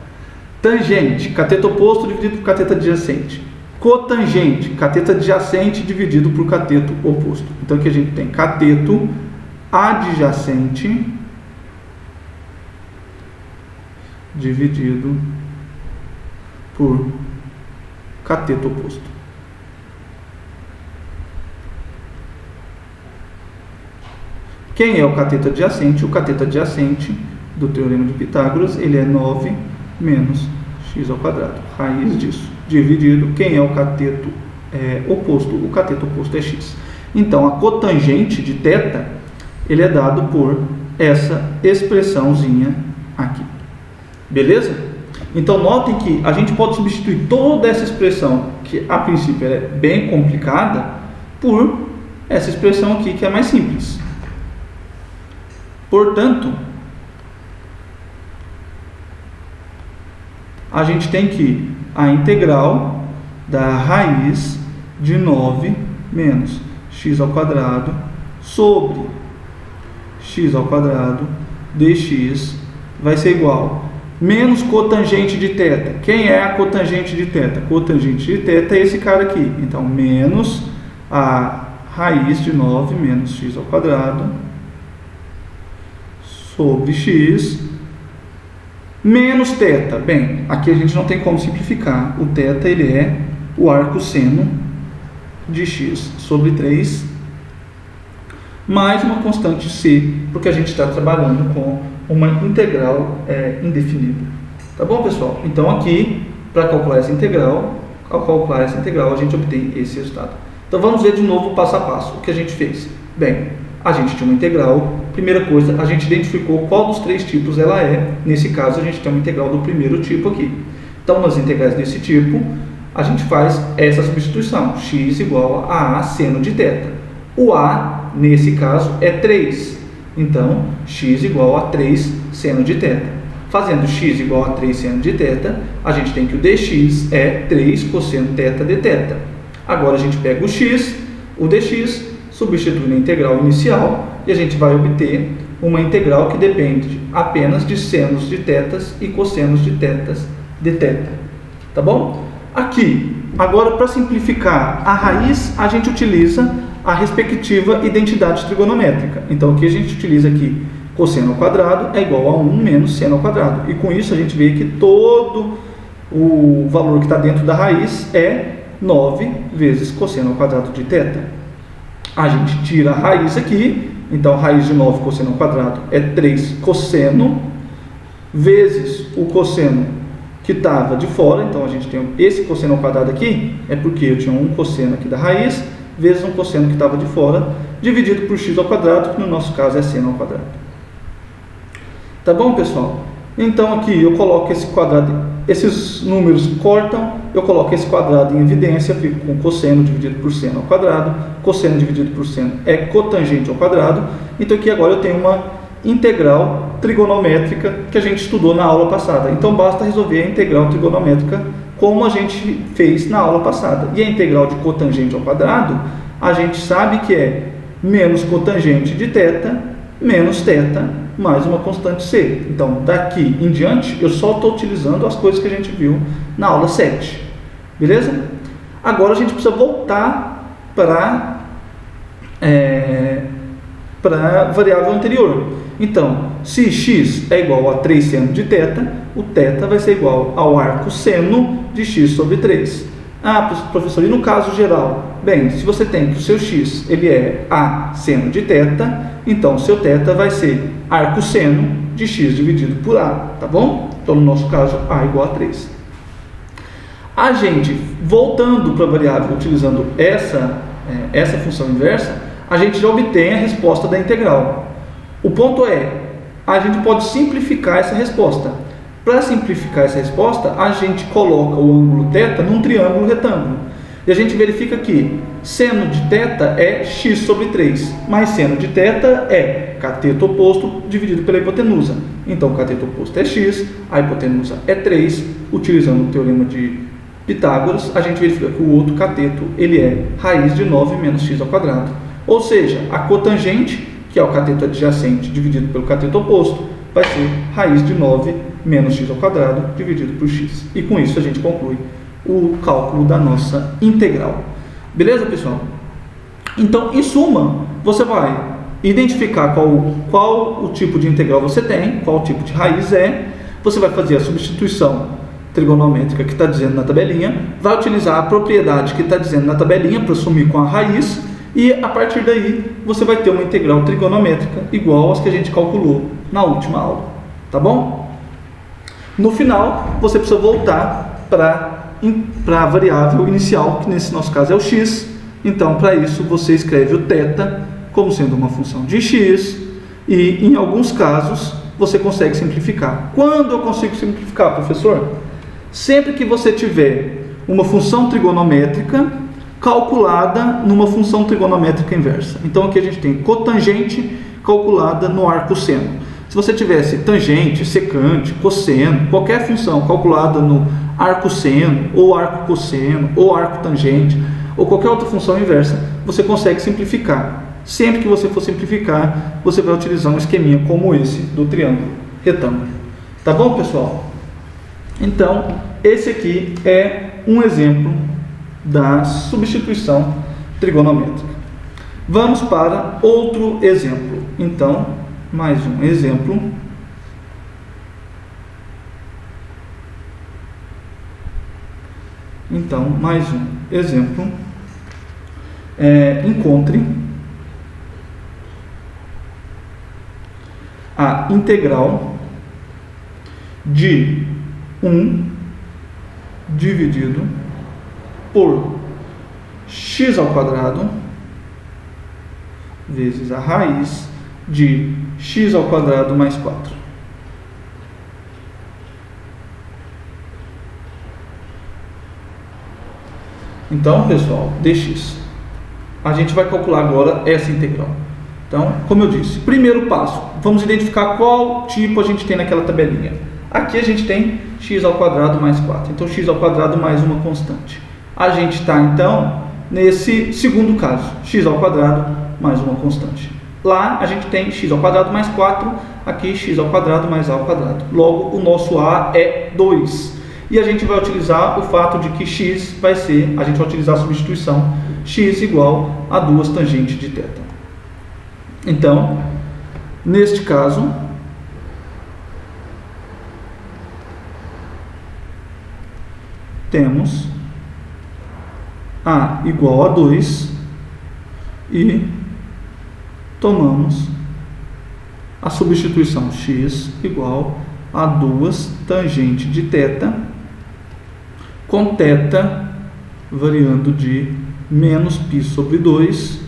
Tangente, cateto oposto dividido por cateto adjacente. Cotangente, cateto adjacente dividido por cateto oposto. Então aqui a gente tem cateto adjacente dividido por cateto oposto. Quem é o cateto adjacente? O cateto adjacente do teorema de Pitágoras, ele é 9 menos x ao quadrado. Raiz disso, dividido. Quem é o cateto oposto? O cateto oposto é x. Então, a cotangente de θ, ele é dado por essa expressãozinha aqui. Beleza? Então, notem que a gente pode substituir toda essa expressão, que a princípio é bem complicada, por essa expressão aqui, que é mais simples. Portanto, a gente tem que a integral da raiz de 9 menos x ao quadrado sobre x ao quadrado dx vai ser igual menos cotangente de θ. Quem é a cotangente de θ? Cotangente de θ é esse cara aqui. Então, menos a raiz de 9 menos x ao quadrado sobre x menos θ. Bem, aqui a gente não tem como simplificar. O θ ele é o arco seno de x sobre 3 mais uma constante c, porque a gente está trabalhando com uma integral indefinida. Tá bom, pessoal? Então aqui, para calcular essa integral, a gente obtém esse resultado. Então vamos ver de novo o passo a passo. O que a gente fez? Bem, a gente tinha uma integral. Primeira coisa, a gente identificou qual dos três tipos ela é. Nesse caso, a gente tem uma integral do primeiro tipo aqui. Então, nas integrais desse tipo, a gente faz essa substituição. X igual a seno de θ. O a, nesse caso, é 3. Então, x igual a 3 seno de θ. Fazendo x igual a 3 seno de θ, a gente tem que o dx é 3 cosseno θ de θ. Agora, a gente pega o dx, substitui na integral inicial e a gente vai obter uma integral que depende apenas de senos de θs e cossenos de θs de θ. Tá bom? Aqui, agora para simplificar a raiz, a gente utiliza a respectiva identidade trigonométrica. Então aqui a gente utiliza aqui cosseno ao quadrado é igual a 1 menos seno ao quadrado. E com isso a gente vê que todo o valor que está dentro da raiz é 9 vezes cosseno ao quadrado de θ. A gente tira a raiz aqui, então raiz de 9 cosseno ao quadrado é 3 cosseno, vezes o cosseno que estava de fora, então a gente tem esse cosseno ao quadrado aqui, é porque eu tinha um cosseno aqui da raiz, vezes um cosseno que estava de fora, dividido por x ao quadrado, que no nosso caso é seno ao quadrado. Tá bom, pessoal? Então aqui eu coloco esse quadrado, esses números cortam, eu coloco esse quadrado em evidência, fico com cosseno dividido por seno ao quadrado, cosseno dividido por seno é cotangente ao quadrado, então aqui agora eu tenho uma integral trigonométrica que a gente estudou na aula passada. Então basta resolver a integral trigonométrica como a gente fez na aula passada. E a integral de cotangente ao quadrado, a gente sabe que é menos cotangente de θ, menos θ, mais uma constante c. Então, daqui em diante, eu só estou utilizando as coisas que a gente viu na aula 7. Beleza? Agora a gente precisa voltar para a variável anterior. Então, se x é igual a 3 seno de θ, o θ vai ser igual ao arco seno de x sobre 3. Ah, professor, e no caso geral? Bem, se você tem que o seu x ele é a seno de θ, então o seu θ vai ser arco seno de x dividido por a, tá bom? Então, no nosso caso, a igual a 3. A gente, voltando para a variável, utilizando essa função inversa, a gente já obtém a resposta da integral. O ponto é, a gente pode simplificar essa resposta. Para simplificar essa resposta, a gente coloca o ângulo θ num triângulo retângulo. E a gente verifica que seno de θ é x sobre 3, mais seno de θ é cateto oposto dividido pela hipotenusa. Então, o cateto oposto é x, a hipotenusa é 3. Utilizando o teorema de Pitágoras, a gente verifica que o outro cateto ele é raiz de 9 menos x ao quadrado. Ou seja, a cotangente, que é o cateto adjacente dividido pelo cateto oposto, vai ser raiz de 9 menos x ao quadrado dividido por x. E com isso a gente conclui o cálculo da nossa integral. Beleza, pessoal? Então, em suma, você vai identificar qual o tipo de integral você tem, qual tipo de raiz é, você vai fazer a substituição trigonométrica que está dizendo na tabelinha, vai utilizar a propriedade que está dizendo na tabelinha para sumir com a raiz, e a partir daí você vai ter uma integral trigonométrica igual às que a gente calculou na última aula, tá bom? No final, você precisa voltar para a variável inicial, que nesse nosso caso é o x. Então, para isso, você escreve o θ como sendo uma função de x, e em alguns casos, você consegue simplificar. Quando eu consigo simplificar, professor? Sempre que você tiver uma função trigonométrica calculada numa função trigonométrica inversa. Então, aqui a gente tem cotangente calculada no arco seno. Se você tivesse tangente, secante, cosseno, qualquer função calculada no arco seno, ou arco cosseno, ou arco tangente, ou qualquer outra função inversa, você consegue simplificar. Sempre que você for simplificar, você vai utilizar um esqueminha como esse do triângulo retângulo. Tá bom, pessoal? Então, esse aqui é um exemplo da substituição trigonométrica. Vamos para outro exemplo. Então, mais um exemplo. Então, mais um exemplo. Encontre a integral de 1 dividido por x ao quadrado vezes a raiz de x ao quadrado mais 4. Então, pessoal, dx. A gente vai calcular agora essa integral. Então, como eu disse, primeiro passo, vamos identificar qual tipo a gente tem naquela tabelinha. Aqui a gente tem x ao quadrado mais 4. Então, x ao quadrado mais uma constante. A gente está, então, nesse segundo caso, x ao quadrado mais uma constante. Lá a gente tem x ao quadrado mais 4, aqui x ao quadrado mais a ao quadrado. Logo, o nosso a é 2. E a gente vai utilizar o fato de que x vai ser, a gente vai utilizar a substituição x igual a 2 tangentes de θ. Então, neste caso, temos a igual a 2 e tomamos a substituição x igual a 2 tangente de θ com θ variando de menos π sobre 2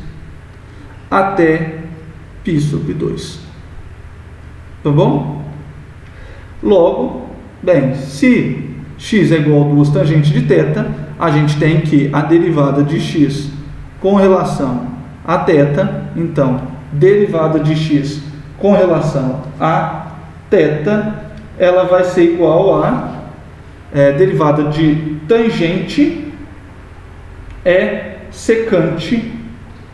até π sobre 2. Tá bom? Logo, bem, se x é igual a 2 tangentes de θ, a gente tem que a derivada de x com relação a θ, então, derivada de x com relação a θ, ela vai ser igual a derivada de tangente é secante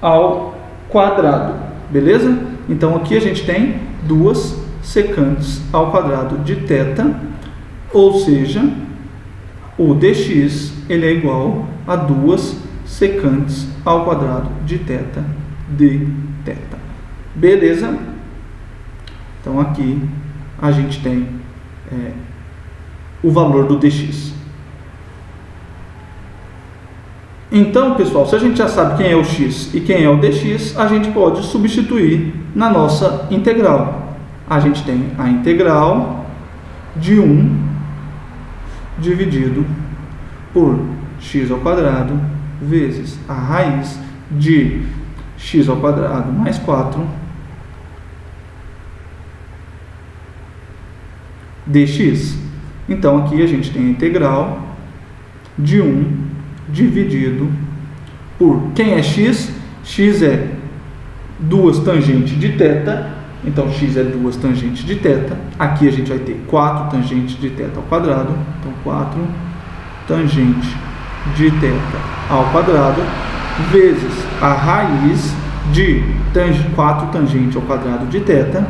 ao quadrado, beleza? Então, aqui a gente tem 2 secantes ao quadrado de θ, ou seja, o dx ele é igual a 2 secantes ao quadrado de θ de θ. Beleza? Então, aqui a gente tem o valor do dx. Então, pessoal, se a gente já sabe quem é o x e quem é o dx, a gente pode substituir na nossa integral. A gente tem a integral de 1 dividido por x ao quadrado vezes a raiz de x ao quadrado mais 4 dx. Então, aqui a gente tem a integral de 1 dividido por, quem é x? X é 2 tangentes de θ, então x é 2 tangentes de θ. Aqui a gente vai ter 4 tangentes de θ ao quadrado, então 4 tangente de θ ao quadrado, vezes a raiz de 4 tangente ao quadrado de θ,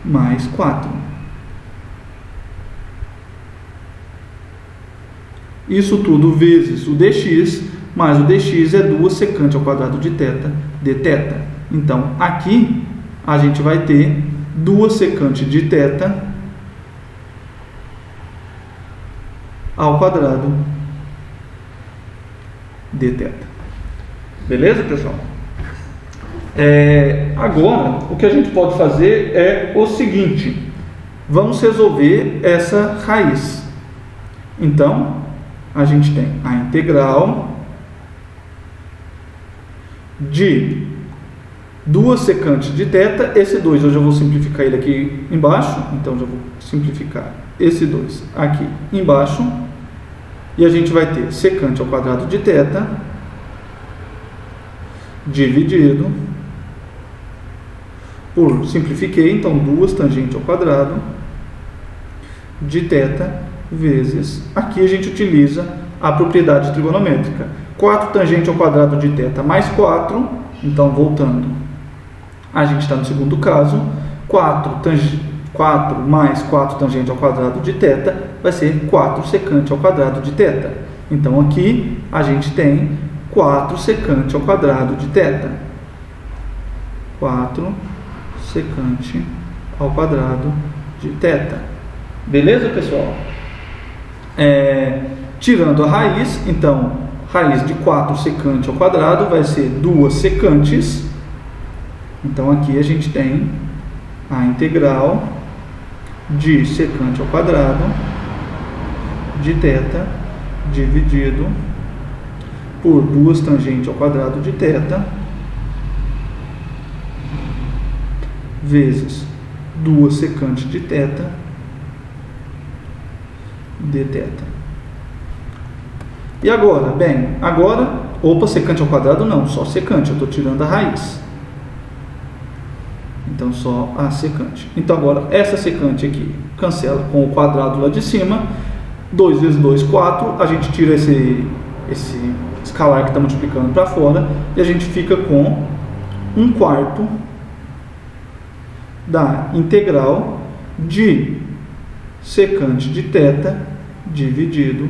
mais 4. Isso tudo vezes o dx, mais o dx é 2 secante ao quadrado de θ de θ. Então, aqui a gente vai ter 2 secante de θ ao quadrado de θ. Beleza, pessoal? Agora, o que a gente pode fazer é o seguinte. Vamos resolver essa raiz. Então, a gente tem a integral de 2 secantes de θ. Esse 2 eu já vou simplificar ele aqui embaixo. Então, já vou simplificar esse 2 aqui embaixo. E a gente vai ter secante ao quadrado de θ dividido por, simplifiquei, então 2 tangente ao quadrado de θ vezes, aqui a gente utiliza a propriedade trigonométrica, 4 tangente ao quadrado de θ mais 4, então voltando, a gente está no segundo caso, 4 mais 4 tangente ao quadrado de θ vai ser 4 secante ao quadrado de θ. Então aqui a gente tem 4 secante ao quadrado de θ. 4 secante ao quadrado de θ. Beleza, pessoal? Tirando a raiz, então, raiz de 4 secante ao quadrado vai ser 2 secantes. Então, aqui a gente tem a integral de secante ao quadrado de θ dividido por 2 tangente ao quadrado de θ vezes 2 secante de θ de θ. E agora? Bem, agora, secante ao quadrado não, só secante, eu estou tirando a raiz. Então, só a secante. Então, agora, essa secante aqui cancela com o quadrado lá de cima. 2 vezes 2, 4. A gente tira esse escalar que está multiplicando para fora. E a gente fica com 1/4 da integral de secante de θ dividido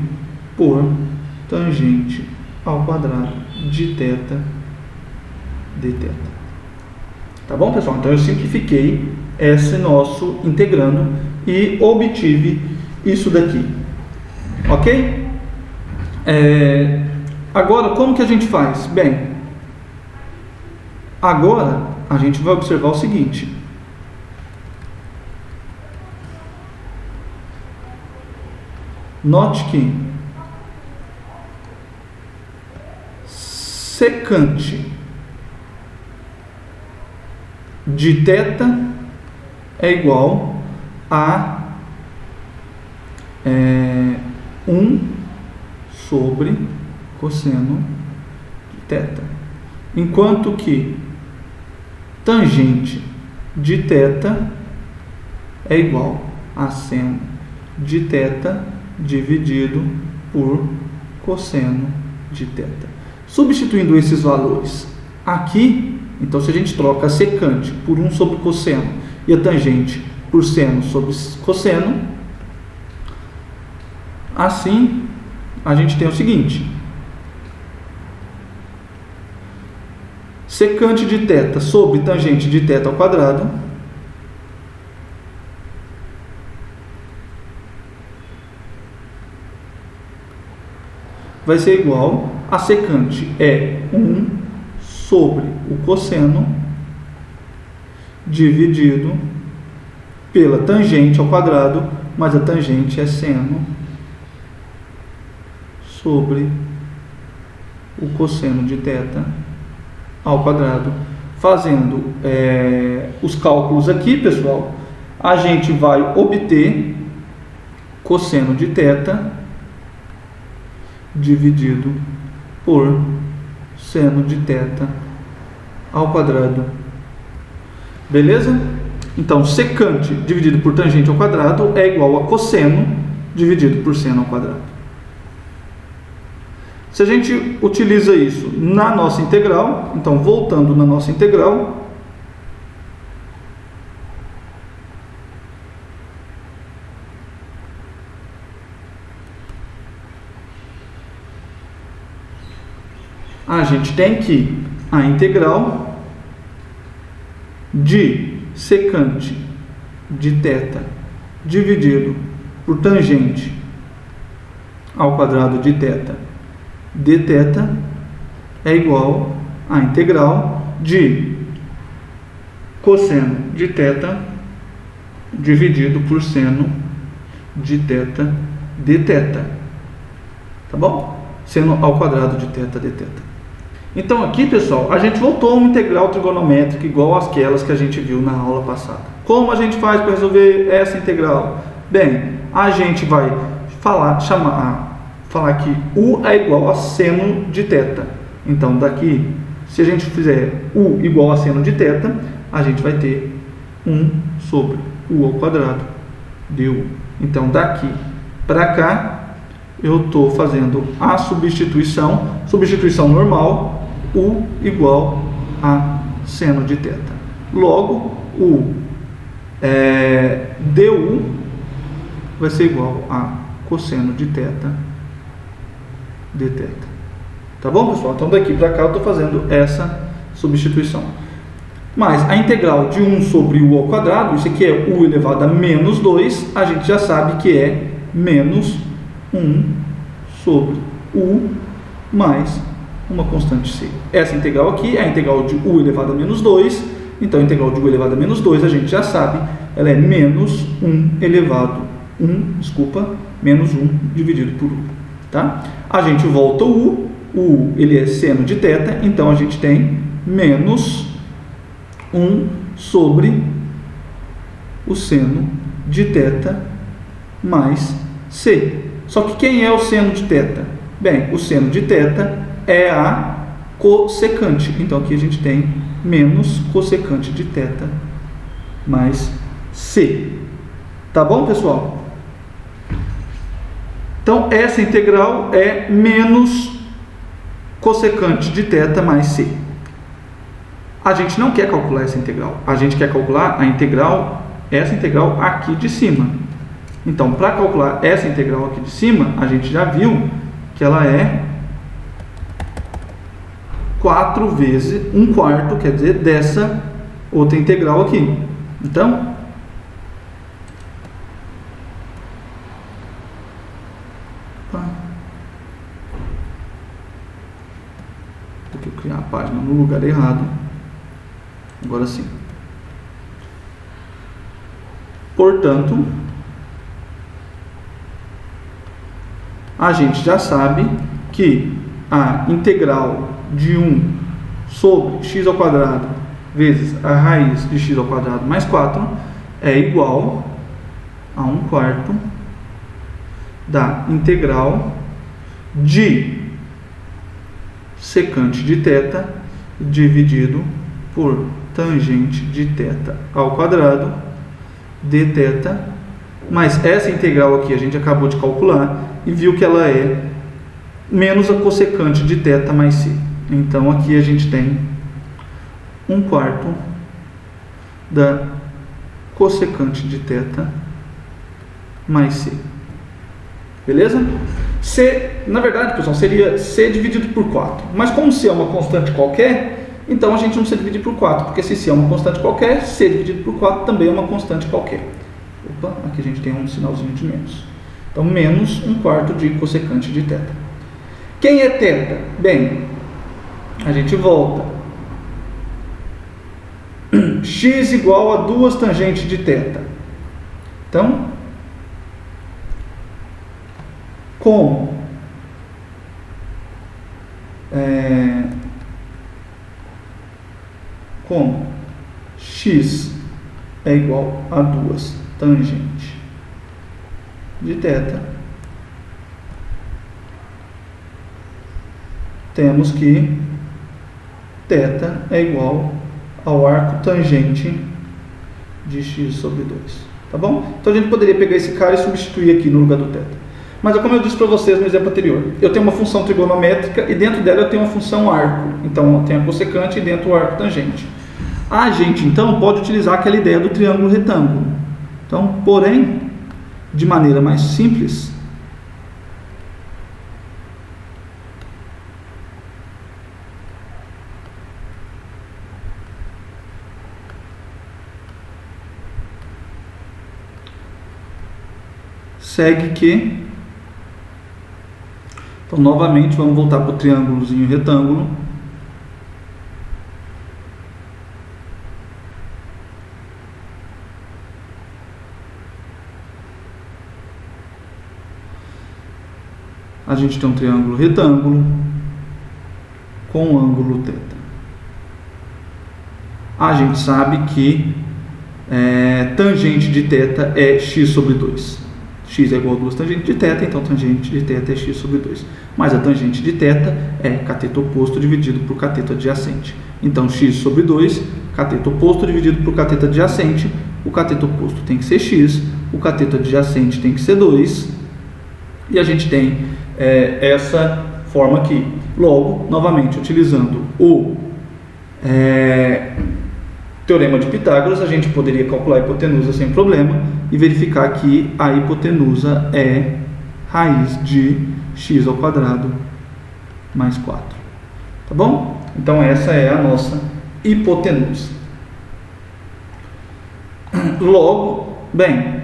por tangente ao quadrado de θ de θ. Tá bom, pessoal? Então eu simplifiquei esse nosso integrando e obtive isso daqui. Ok? Agora, como que a gente faz? Bem, agora a gente vai observar o seguinte. Note que secante de θ é igual a 1 sobre cosseno de θ. Enquanto que tangente de θ é igual a seno de θ dividido por cosseno de θ. Substituindo esses valores aqui, então se a gente troca a secante por 1 sobre cosseno e a tangente por seno sobre cosseno, assim a gente tem o seguinte: secante de θ sobre tangente de θ ao quadrado vai ser igual a secante é 1 sobre o cosseno dividido pela tangente ao quadrado, mas a tangente é seno sobre o cosseno de θ ao quadrado. Fazendo os cálculos aqui, pessoal, a gente vai obter cosseno de θ dividido por seno de θ ao quadrado. Beleza? Então, secante dividido por tangente ao quadrado é igual a cosseno dividido por seno ao quadrado. Se a gente utiliza isso na nossa integral, então voltando na nossa integral, a gente tem que a integral de secante de θ dividido por tangente ao quadrado de θ dθ é igual à integral de cosseno de θ dividido por seno de θ dθ. Tá bom? Seno ao quadrado de θ dθ. Então aqui, pessoal, a gente voltou a uma integral trigonométrica igual àquelas que a gente viu na aula passada. Como a gente faz para resolver essa integral? Bem, a gente vai falar que U é igual a seno de θ. Então daqui, se a gente fizer U igual a seno de θ, a gente vai ter 1 sobre U ao quadrado du. Então daqui para cá, eu estou fazendo a substituição normal, U igual a seno de θ. Logo, U du vai ser igual a cosseno de θ dθ. Tá bom, pessoal? Então daqui para cá eu estou fazendo essa substituição. Mas a integral de 1 sobre U ao quadrado, isso aqui é U elevado a menos 2, a gente já sabe que é menos 1 sobre U mais uma constante C. Essa integral aqui é a integral de U elevado a menos 2, então a integral de U elevado a menos 2 a gente já sabe, ela é menos 1 elevado, menos 1 dividido por U. Tá? A gente volta o U ele é seno de θ, então a gente tem menos 1 sobre o seno de θ mais C. Só que quem é o seno de θ? Bem, o seno de θ é a cossecante. Então aqui a gente tem menos cossecante de θ mais C. Tá bom, pessoal? Então essa integral é menos cossecante de θ mais C. A gente não quer calcular essa integral. A gente quer calcular a integral, essa integral aqui de cima. Então, para calcular essa integral aqui de cima, a gente já viu que ela é 4 vezes 1/4, quer dizer, dessa outra integral aqui. Então, aqui eu criar a página no lugar errado. Agora sim. a gente já sabe que a integral de 1 sobre x ao quadrado vezes a raiz de x ao quadrado mais 4 é igual a 1/4 da integral de secante de θ dividido por tangente de θ ao quadrado dθ, mas essa integral aqui a gente acabou de calcular e viu que ela é menos a cossecante de θ mais c. Então aqui a gente tem 1/4 da cossecante de θ mais c. Beleza? C, na verdade, pessoal, seria c dividido por 4. Mas como c é uma constante qualquer, então a gente não precisa dividir por 4, porque se c é uma constante qualquer, c dividido por 4 também é uma constante qualquer. Opa, aqui a gente tem um sinalzinho de menos. Então, menos 1/4 de cossecante de θ. Quem é θ? Bem, a gente volta. X igual a 2 tangentes de θ. Então, como x é igual a 2 tangente de θ, temos que θ é igual ao arco tangente de x sobre 2. Tá bom? Então a gente poderia pegar esse cara e substituir aqui no lugar do θ. Mas como eu disse para vocês no exemplo anterior, eu tenho uma função trigonométrica e dentro dela eu tenho uma função arco. Então eu tenho a cossecante e dentro o arco tangente. A gente então pode utilizar aquela ideia do triângulo retângulo. Então, porém, de maneira mais simples, segue que, então novamente vamos voltar para o triângulozinho retângulo. A gente tem um triângulo retângulo com ângulo θ. A gente sabe que tangente de θ é x sobre 2. X é igual a 2 tangente de θ, então tangente de θ é x sobre 2. Mas a tangente de θ é cateto oposto dividido por cateto adjacente. Então x sobre 2, cateto oposto dividido por cateto adjacente. O cateto oposto tem que ser x, o cateto adjacente tem que ser 2. E a gente tem essa forma aqui. Logo, novamente, utilizando o teorema de Pitágoras, a gente poderia calcular a hipotenusa sem problema e verificar que a hipotenusa é raiz de x ao quadrado mais 4. Tá bom? Então essa é a nossa hipotenusa. Logo, bem,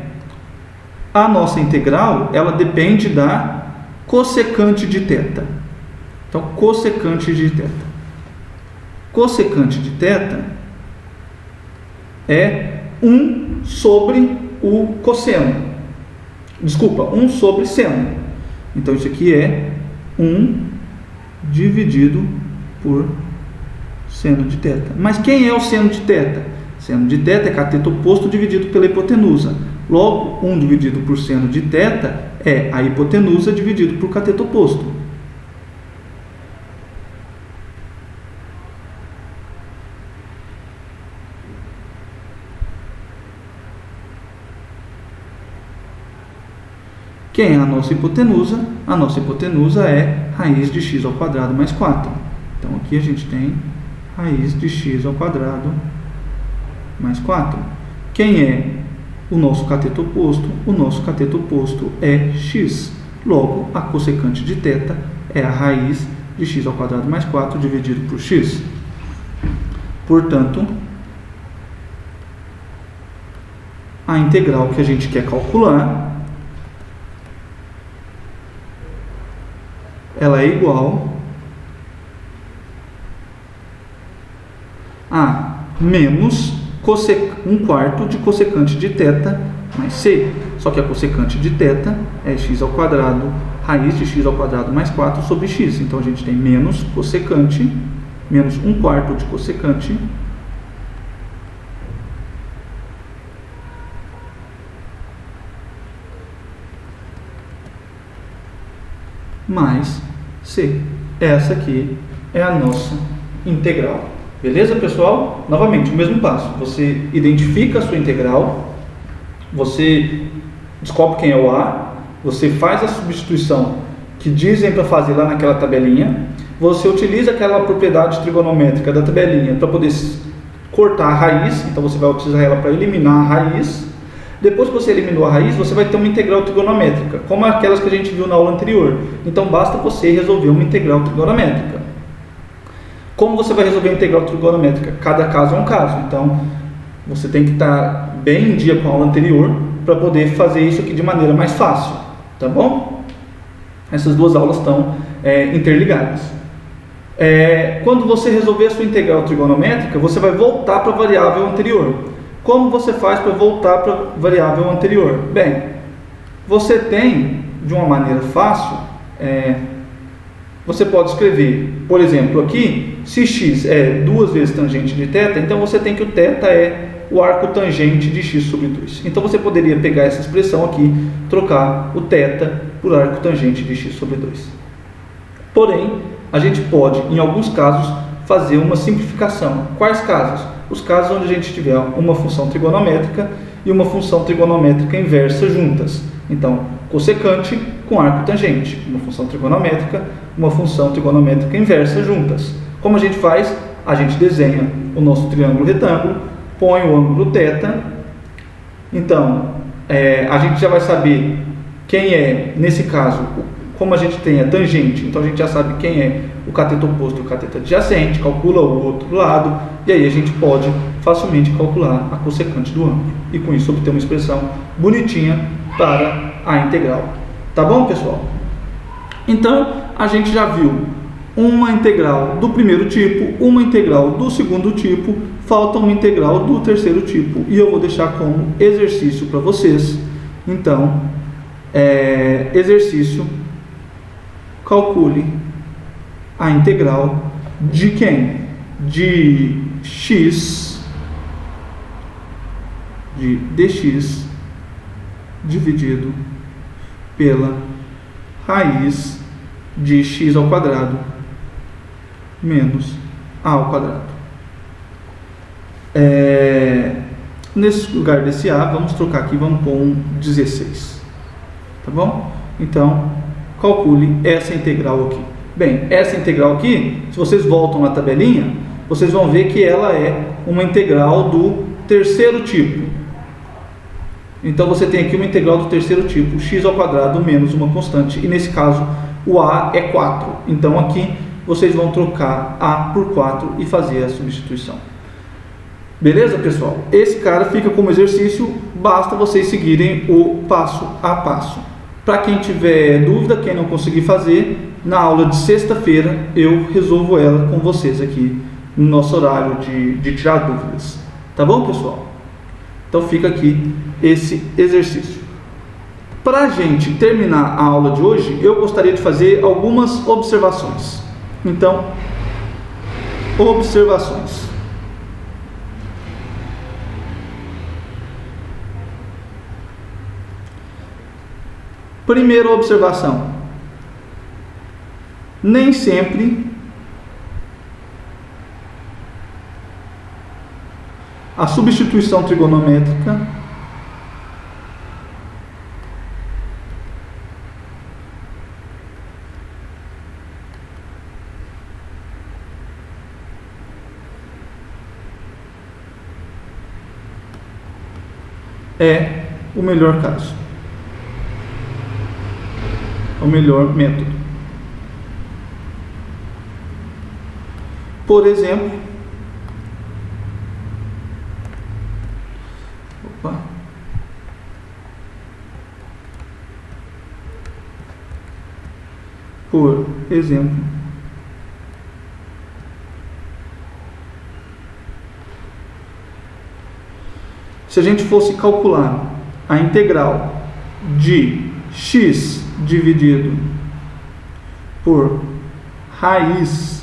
a nossa integral, ela depende da cossecante de θ. Então, cossecante de θ. Cossecante de θ é 1 sobre o cosseno. Desculpa, 1 sobre seno. Então, isso aqui é 1 dividido por seno de θ. Mas quem é o seno de θ? Seno de θ é cateto oposto dividido pela hipotenusa. Logo, 1 dividido por seno de θ é a hipotenusa dividido por cateto oposto. Quem é a nossa hipotenusa? A nossa hipotenusa é raiz de x ao quadrado mais 4. Então, aqui a gente tem raiz de x ao quadrado mais 4. Quem é o nosso cateto oposto? O nosso cateto oposto é x. Logo, a cossecante de θ é a raiz de x ao quadrado mais 4 dividido por x. Portanto, a integral que a gente quer calcular, ela é igual a menos 1/4 de cossecante de θ mais c. Só que a cossecante de θ é x ao quadrado raiz de x ao quadrado mais 4 sobre x. Então a gente tem menos cossecante, menos 1/4 de cossecante, mais c. Essa aqui é a nossa integral. Beleza, pessoal? Novamente, o mesmo passo. Você identifica a sua integral, você descobre quem é o a, você faz a substituição que dizem para fazer lá naquela tabelinha, você utiliza aquela propriedade trigonométrica da tabelinha para poder cortar a raiz, então você vai utilizar ela para eliminar a raiz. Depois que você eliminou a raiz, você vai ter uma integral trigonométrica, como aquelas que a gente viu na aula anterior. Então basta você resolver uma integral trigonométrica. Como você vai resolver a integral trigonométrica? Cada caso é um caso, então você tem que estar bem em dia com a aula anterior para poder fazer isso aqui de maneira mais fácil, tá bom? Essas duas aulas estão interligadas. Quando você resolver a sua integral trigonométrica, você vai voltar para a variável anterior. Como você faz para voltar para a variável anterior? Bem, você tem, de uma maneira fácil, você pode escrever, por exemplo, aqui, se x é 2 vezes tangente de θ, então você tem que o θ é o arco tangente de x sobre 2. Então você poderia pegar essa expressão aqui, trocar o θ por arco tangente de x sobre 2. Porém, a gente pode, em alguns casos, fazer uma simplificação. Quais casos? Os casos onde a gente tiver uma função trigonométrica e uma função trigonométrica inversa juntas. Então, cossecante com arco tangente, uma função trigonométrica, uma função trigonométrica inversa juntas. Como a gente faz? A gente desenha o nosso triângulo retângulo, põe o ângulo θ. Então, a gente já vai saber quem é, nesse caso, como a gente tem a tangente, então a gente já sabe quem é o cateto oposto e o cateto adjacente, calcula o outro lado, e aí a gente pode facilmente calcular a cossecante do ângulo. E com isso obter uma expressão bonitinha para a integral. Tá bom, pessoal? Então, a gente já viu uma integral do primeiro tipo, uma integral do segundo tipo, falta uma integral do terceiro tipo. E eu vou deixar como exercício para vocês. Então, exercício, calcule a integral de quem? De x, de dx, dividido pela raiz de x ao quadrado menos a ao quadrado. Nesse lugar desse a, vamos trocar aqui, vamos pôr um 16. Tá bom? Então, calcule essa integral aqui. Bem, essa integral aqui, se vocês voltam na tabelinha, vocês vão ver que ela é uma integral do terceiro tipo. Então você tem aqui uma integral do terceiro tipo, x ao quadrado menos uma constante, e nesse caso o a é 4. Então aqui vocês vão trocar a por 4 e fazer a substituição. Beleza, pessoal? Esse cara fica como exercício, basta vocês seguirem o passo a passo. Para quem tiver dúvida, quem não conseguir fazer, na aula de sexta-feira eu resolvo ela com vocês aqui no nosso horário de tirar dúvidas. Tá bom, pessoal? Então fica aqui esse exercício. Para a gente terminar a aula de hoje, eu gostaria de fazer algumas observações. Então, observações. Primeira observação: nem sempre a substituição trigonométrica é o melhor caso, o melhor método. Por exemplo, se a gente fosse calcular a integral de x dividido por raiz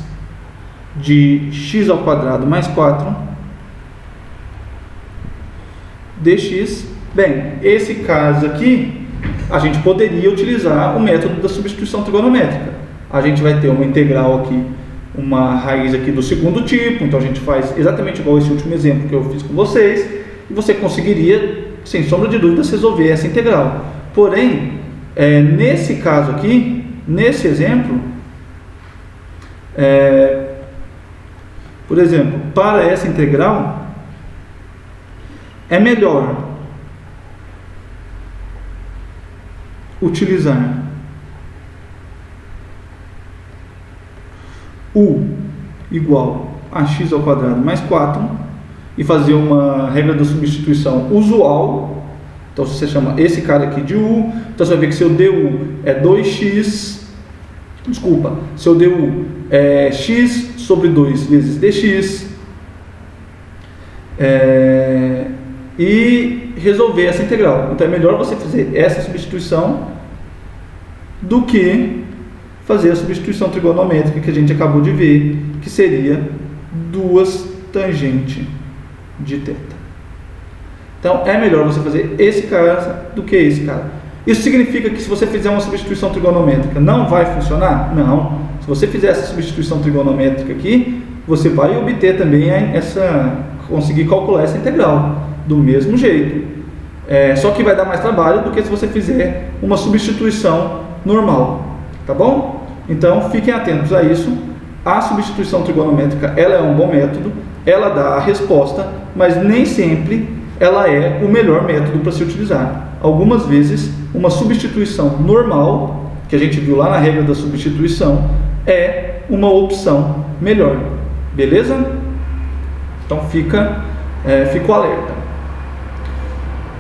de x ao quadrado mais 4 dx. Bem, esse caso aqui, a gente poderia utilizar o método da substituição trigonométrica. A gente vai ter uma integral aqui, uma raiz aqui do segundo tipo, então a gente faz exatamente igual esse último exemplo que eu fiz com vocês, e você conseguiria, sem sombra de dúvidas, resolver essa integral. Porém, nesse caso aqui, nesse exemplo, por exemplo, para essa integral, é melhor utilizar u igual a x ao quadrado mais 4 e fazer uma regra da substituição usual. Então você chama esse cara aqui de u, então você vai ver que seu du é 2x, desculpa, seu du é x sobre 2 vezes dx, e resolver essa integral. Então é melhor você fazer essa substituição do que fazer a substituição trigonométrica que a gente acabou de ver, que seria 2 tangente de θ. Então é melhor você fazer esse cara do que esse cara. Isso significa que se você fizer uma substituição trigonométrica não vai funcionar? Não. Se você fizer essa substituição trigonométrica aqui, você vai obter também conseguir calcular essa integral do mesmo jeito. Só que vai dar mais trabalho do que se você fizer uma substituição normal, tá bom? Então fiquem atentos a isso. A substituição trigonométrica, ela é um bom método, ela dá a resposta, mas nem sempre ela é o melhor método para se utilizar. Algumas vezes uma substituição normal, que a gente viu lá na regra da substituição, é uma opção melhor, beleza? Então fica o alerta.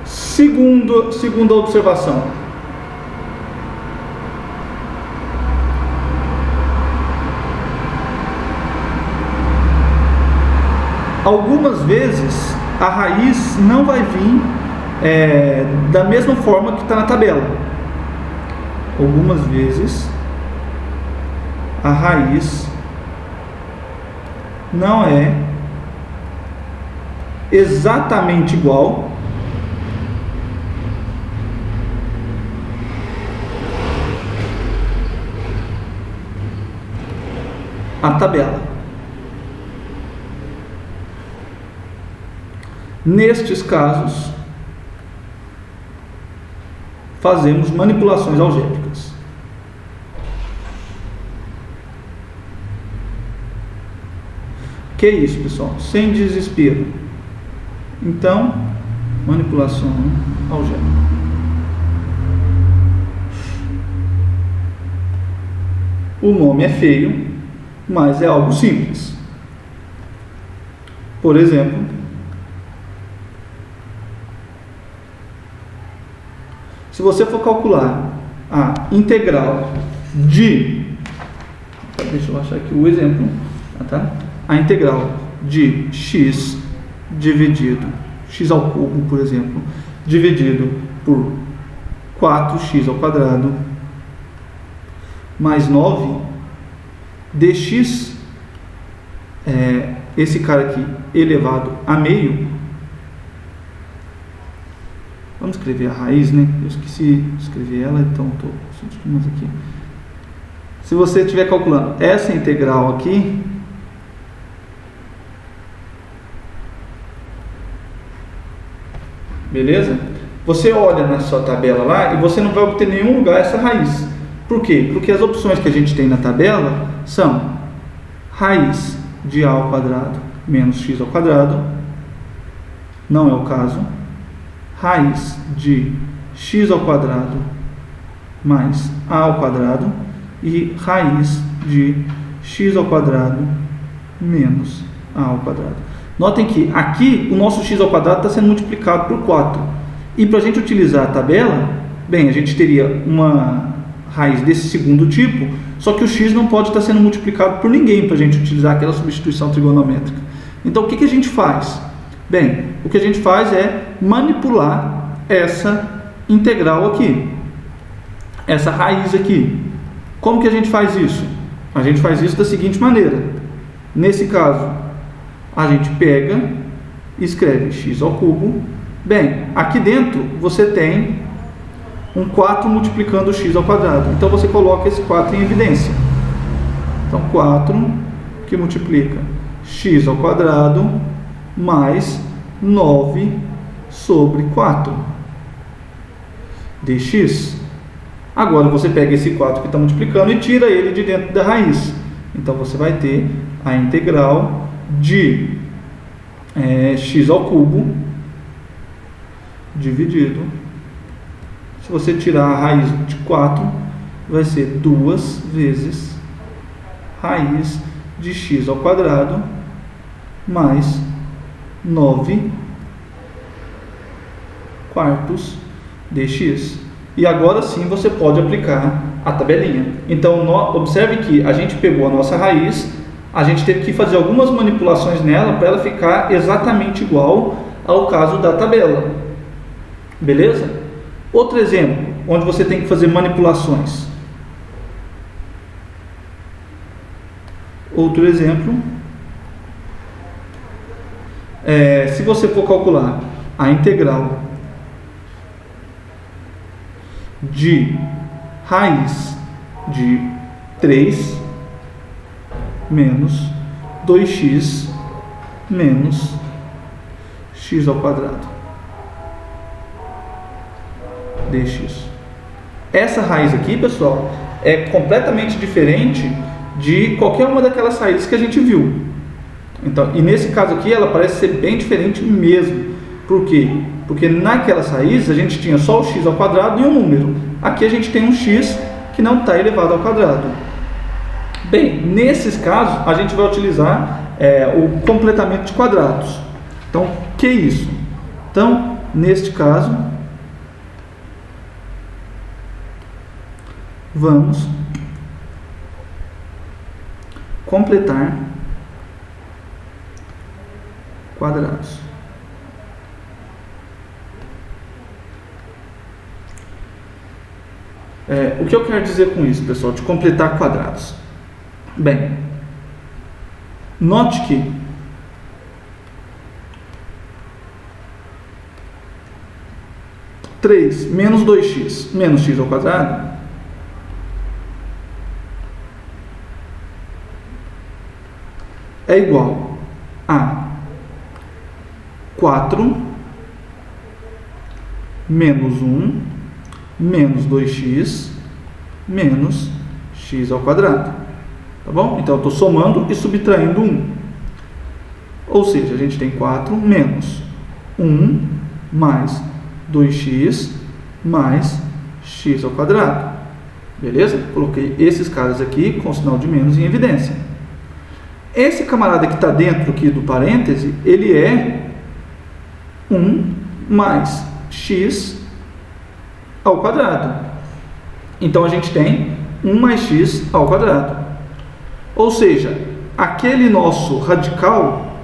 Segunda observação. Algumas vezes a raiz não vai vir da mesma forma que está na tabela. Algumas vezes a raiz não é exatamente igual à tabela. Nestes casos, fazemos manipulações algébricas. Que isso, pessoal? Sem desespero. Então, manipulação algébrica. O nome é feio, mas é algo simples. Por exemplo, se você for calcular a integral de... Deixa eu achar aqui o exemplo. Tá? A integral de x dividido, x ao cubo, por exemplo, dividido por 4x ao quadrado mais 9 dx, esse cara aqui elevado a meio. Vamos escrever a raiz, né? Eu esqueci de escrever ela, então estou substituindo aqui. Se você estiver calculando essa integral aqui, beleza? Você olha na sua tabela lá e você não vai obter em nenhum lugar essa raiz. Por quê? Porque as opções que a gente tem na tabela são raiz de a ao quadrado menos x ao quadrado, não é o caso. Raiz de x ao quadrado mais a ao quadrado e raiz de x ao quadrado menos a ao quadrado. Notem que aqui o nosso x ao quadrado está sendo multiplicado por 4. E para a gente utilizar a tabela, bem, a gente teria uma raiz desse segundo tipo, só que o x não pode estar sendo multiplicado por ninguém para a gente utilizar aquela substituição trigonométrica. Então o que a gente faz? Bem, o que a gente faz é manipular essa integral aqui. essa raiz aqui. Como que a gente faz isso? A gente faz isso da seguinte maneira. Nesse caso, a gente pega e escreve x ao cubo. Bem, aqui dentro você tem um 4 multiplicando x ao quadrado. Então você coloca esse 4 em evidência. Então 4 que multiplica x ao quadrado mais 9 sobre 4 dx. Agora você pega esse 4 que está multiplicando e tira ele de dentro da raiz. Então você vai ter a integral de x ao cubo dividido. Se você tirar a raiz de 4, vai ser 2 vezes raiz de x ao quadrado mais 9 quartos dx. E agora sim você pode aplicar a tabelinha. Então, observe que a gente pegou a nossa raiz, a gente teve que fazer algumas manipulações nela para ela ficar exatamente igual ao caso da tabela. Beleza? Outro exemplo, onde você tem que fazer manipulações. Outro exemplo, se você for calcular a integral de raiz de 3 menos 2x menos x ao quadrado dx. Essa raiz aqui, pessoal, é completamente diferente de qualquer uma daquelas raízes que a gente viu. Então, e nesse caso aqui ela parece ser bem diferente mesmo. Por quê? Porque naquelas raízes a gente tinha só o x ao quadrado e um número. Aqui a gente tem um x que não está elevado ao quadrado. Bem, nesses casos a gente vai utilizar o completamento de quadrados. Então, que é isso? Então, neste caso, vamos completar quadrados. O que eu quero dizer com isso, pessoal, de completar quadrados? Bem, note que (3 menos 2x menos x ao quadrado) é igual a 4 menos 1 menos 2x menos x ao quadrado. Tá bom? Então, eu estou somando e subtraindo 1. Ou seja, a gente tem 4 menos 1 mais 2x mais x ao quadrado. Beleza? Coloquei esses caras aqui com o sinal de menos em evidência. Esse camarada que está dentro aqui do parêntese, ele é 1 mais x ao quadrado. Então a gente tem 1 mais x ao quadrado. Ou seja, aquele nosso radical,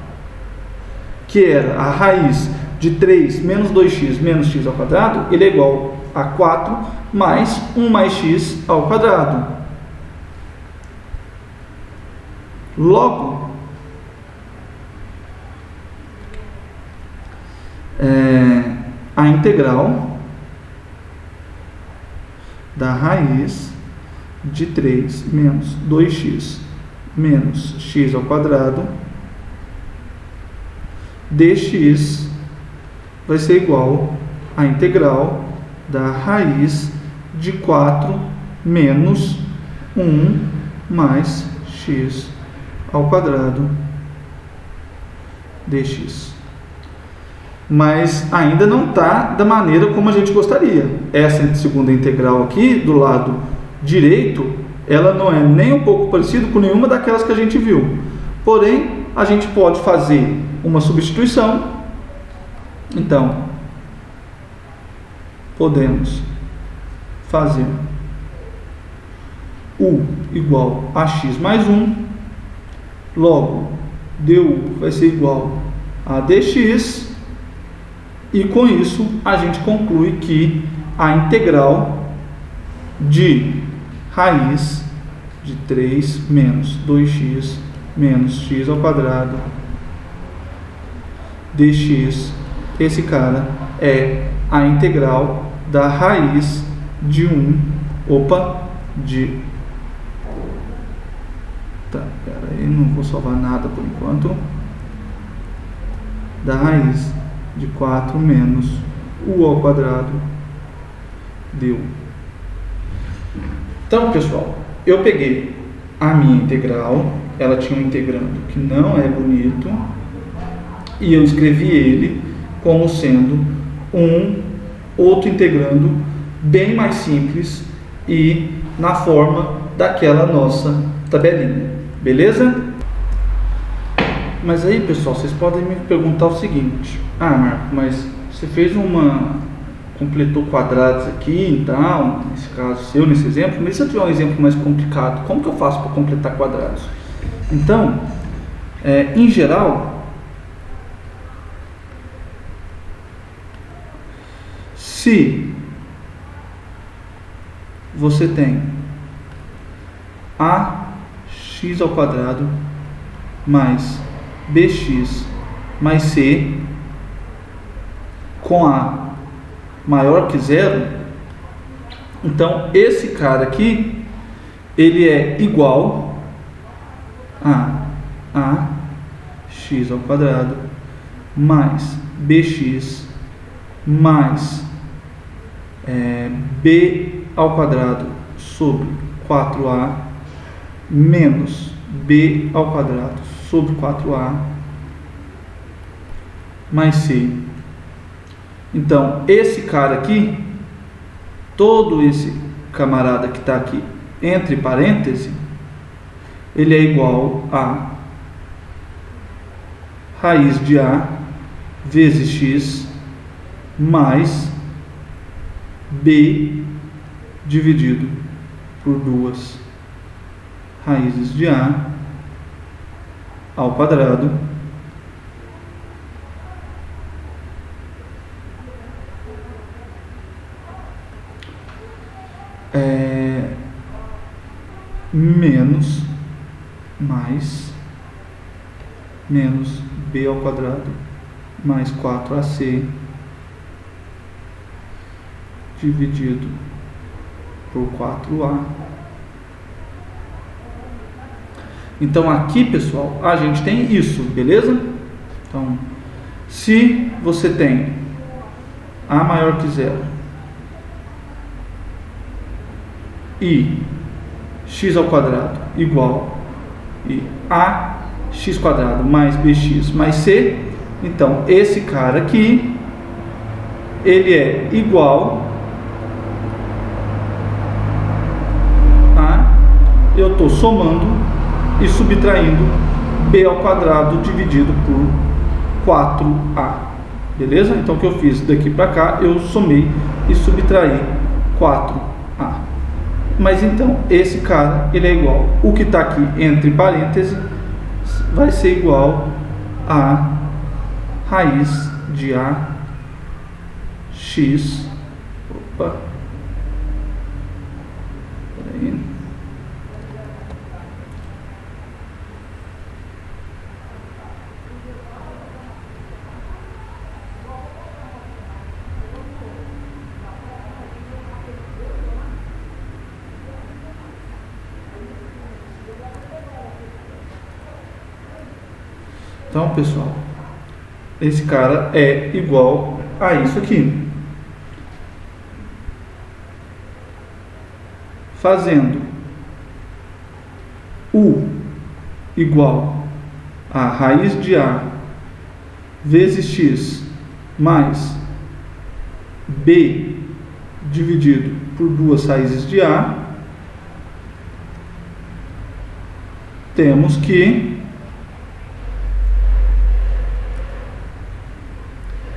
que era a raiz de 3 menos 2x menos x ao quadrado, ele é igual a 4 mais 1 mais x ao quadrado. Logo, a integral da raiz de 3 menos 2x menos x ao quadrado dx vai ser igual à integral da raiz de 4 menos 1 mais x ao quadrado dx. Mas ainda não está da maneira como a gente gostaria. Essa segunda integral aqui, do lado direito, ela não é nem um pouco parecida com nenhuma daquelas que a gente viu. Porém, a gente pode fazer uma substituição. Então, podemos fazer u igual a x mais 1. Logo, du vai ser igual a dx. E com isso, a gente conclui que a integral de raiz de 3 menos 2x menos x ao quadrado dx. Esse cara é a integral da raiz de pera aí, não vou salvar nada por enquanto, da raiz de 4 menos u ao quadrado deu. Então, pessoal, eu peguei a minha integral, ela tinha um integrando que não é bonito, e eu escrevi ele como sendo um outro integrando bem mais simples e na forma daquela nossa tabelinha, beleza? Mas aí, pessoal, vocês podem me perguntar o seguinte: ah, Marco, mas você fez completou quadrados aqui e tal, nesse caso seu, nesse exemplo, mas se eu tiver um exemplo mais complicado, como que eu faço para completar quadrados? Então, em geral, se você tem ax ao quadrado mais bx mais c com a maior que zero, então esse cara aqui ele é igual a x ao quadrado mais bx mais b ao quadrado sobre 4a menos b ao quadrado sobre 4a mais c. Então, esse cara aqui, todo esse camarada que está aqui entre parênteses, ele é igual a raiz de a vezes x mais b dividido por 2 raízes de a ao quadrado menos b ao quadrado mais 4ac dividido por 4a. Então aqui, pessoal, a gente tem isso, beleza? Então, se você tem a maior que zero e x ao quadrado igual e ax quadrado mais bx mais c, então esse cara aqui ele é igual a, eu estou somando e subtraindo b ao quadrado dividido por 4a, beleza? Então o que eu fiz daqui para cá, eu somei e subtraí 4a. Mas então, esse cara, ele é igual, o que está aqui entre parênteses, vai ser igual a raiz de ax, peraí, então, pessoal, esse cara é igual a isso aqui. Fazendo u igual a raiz de a vezes x mais b dividido por 2 raízes de a, temos que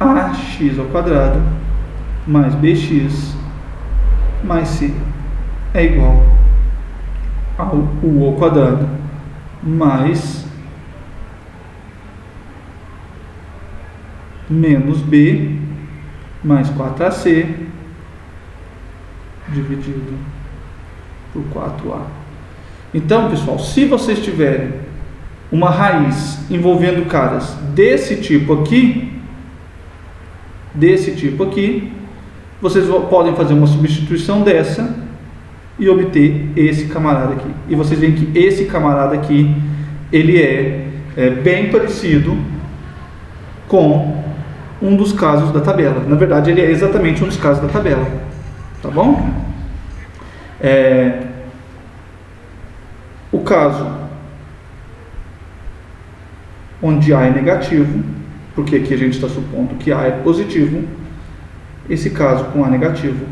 ax ao quadrado mais bx mais c é igual ao u ao quadrado mais menos b mais 4ac dividido por 4A. Então, pessoal, se vocês tiverem uma raiz envolvendo caras desse tipo aqui, vocês podem fazer uma substituição dessa e obter esse camarada aqui. E vocês veem que esse camarada aqui, ele é bem parecido com um dos casos da tabela. Na verdade, ele é exatamente um dos casos da tabela. Tá bom? O caso onde A é negativo, porque aqui a gente está supondo que A é positivo, esse caso com A negativo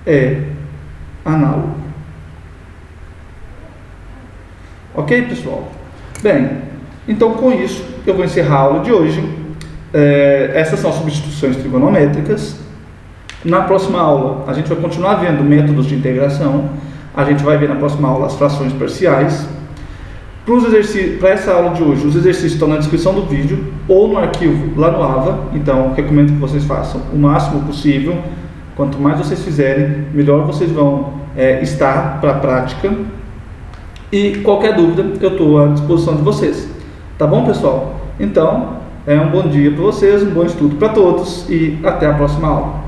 é análogo. Ok, pessoal? Bem, então com isso eu vou encerrar a aula de hoje. Essas são as substituições trigonométricas. Na próxima aula a gente vai continuar vendo métodos de integração. A gente vai ver na próxima aula as frações parciais. Para essa aula de hoje, os exercícios estão na descrição do vídeo ou no arquivo lá no AVA. Então recomendo que vocês façam o máximo possível. Quanto mais vocês fizerem, melhor vocês vão estar para a prática. E qualquer dúvida, eu estou à disposição de vocês. Tá bom, pessoal? Então, um bom dia para vocês, um bom estudo para todos e até a próxima aula.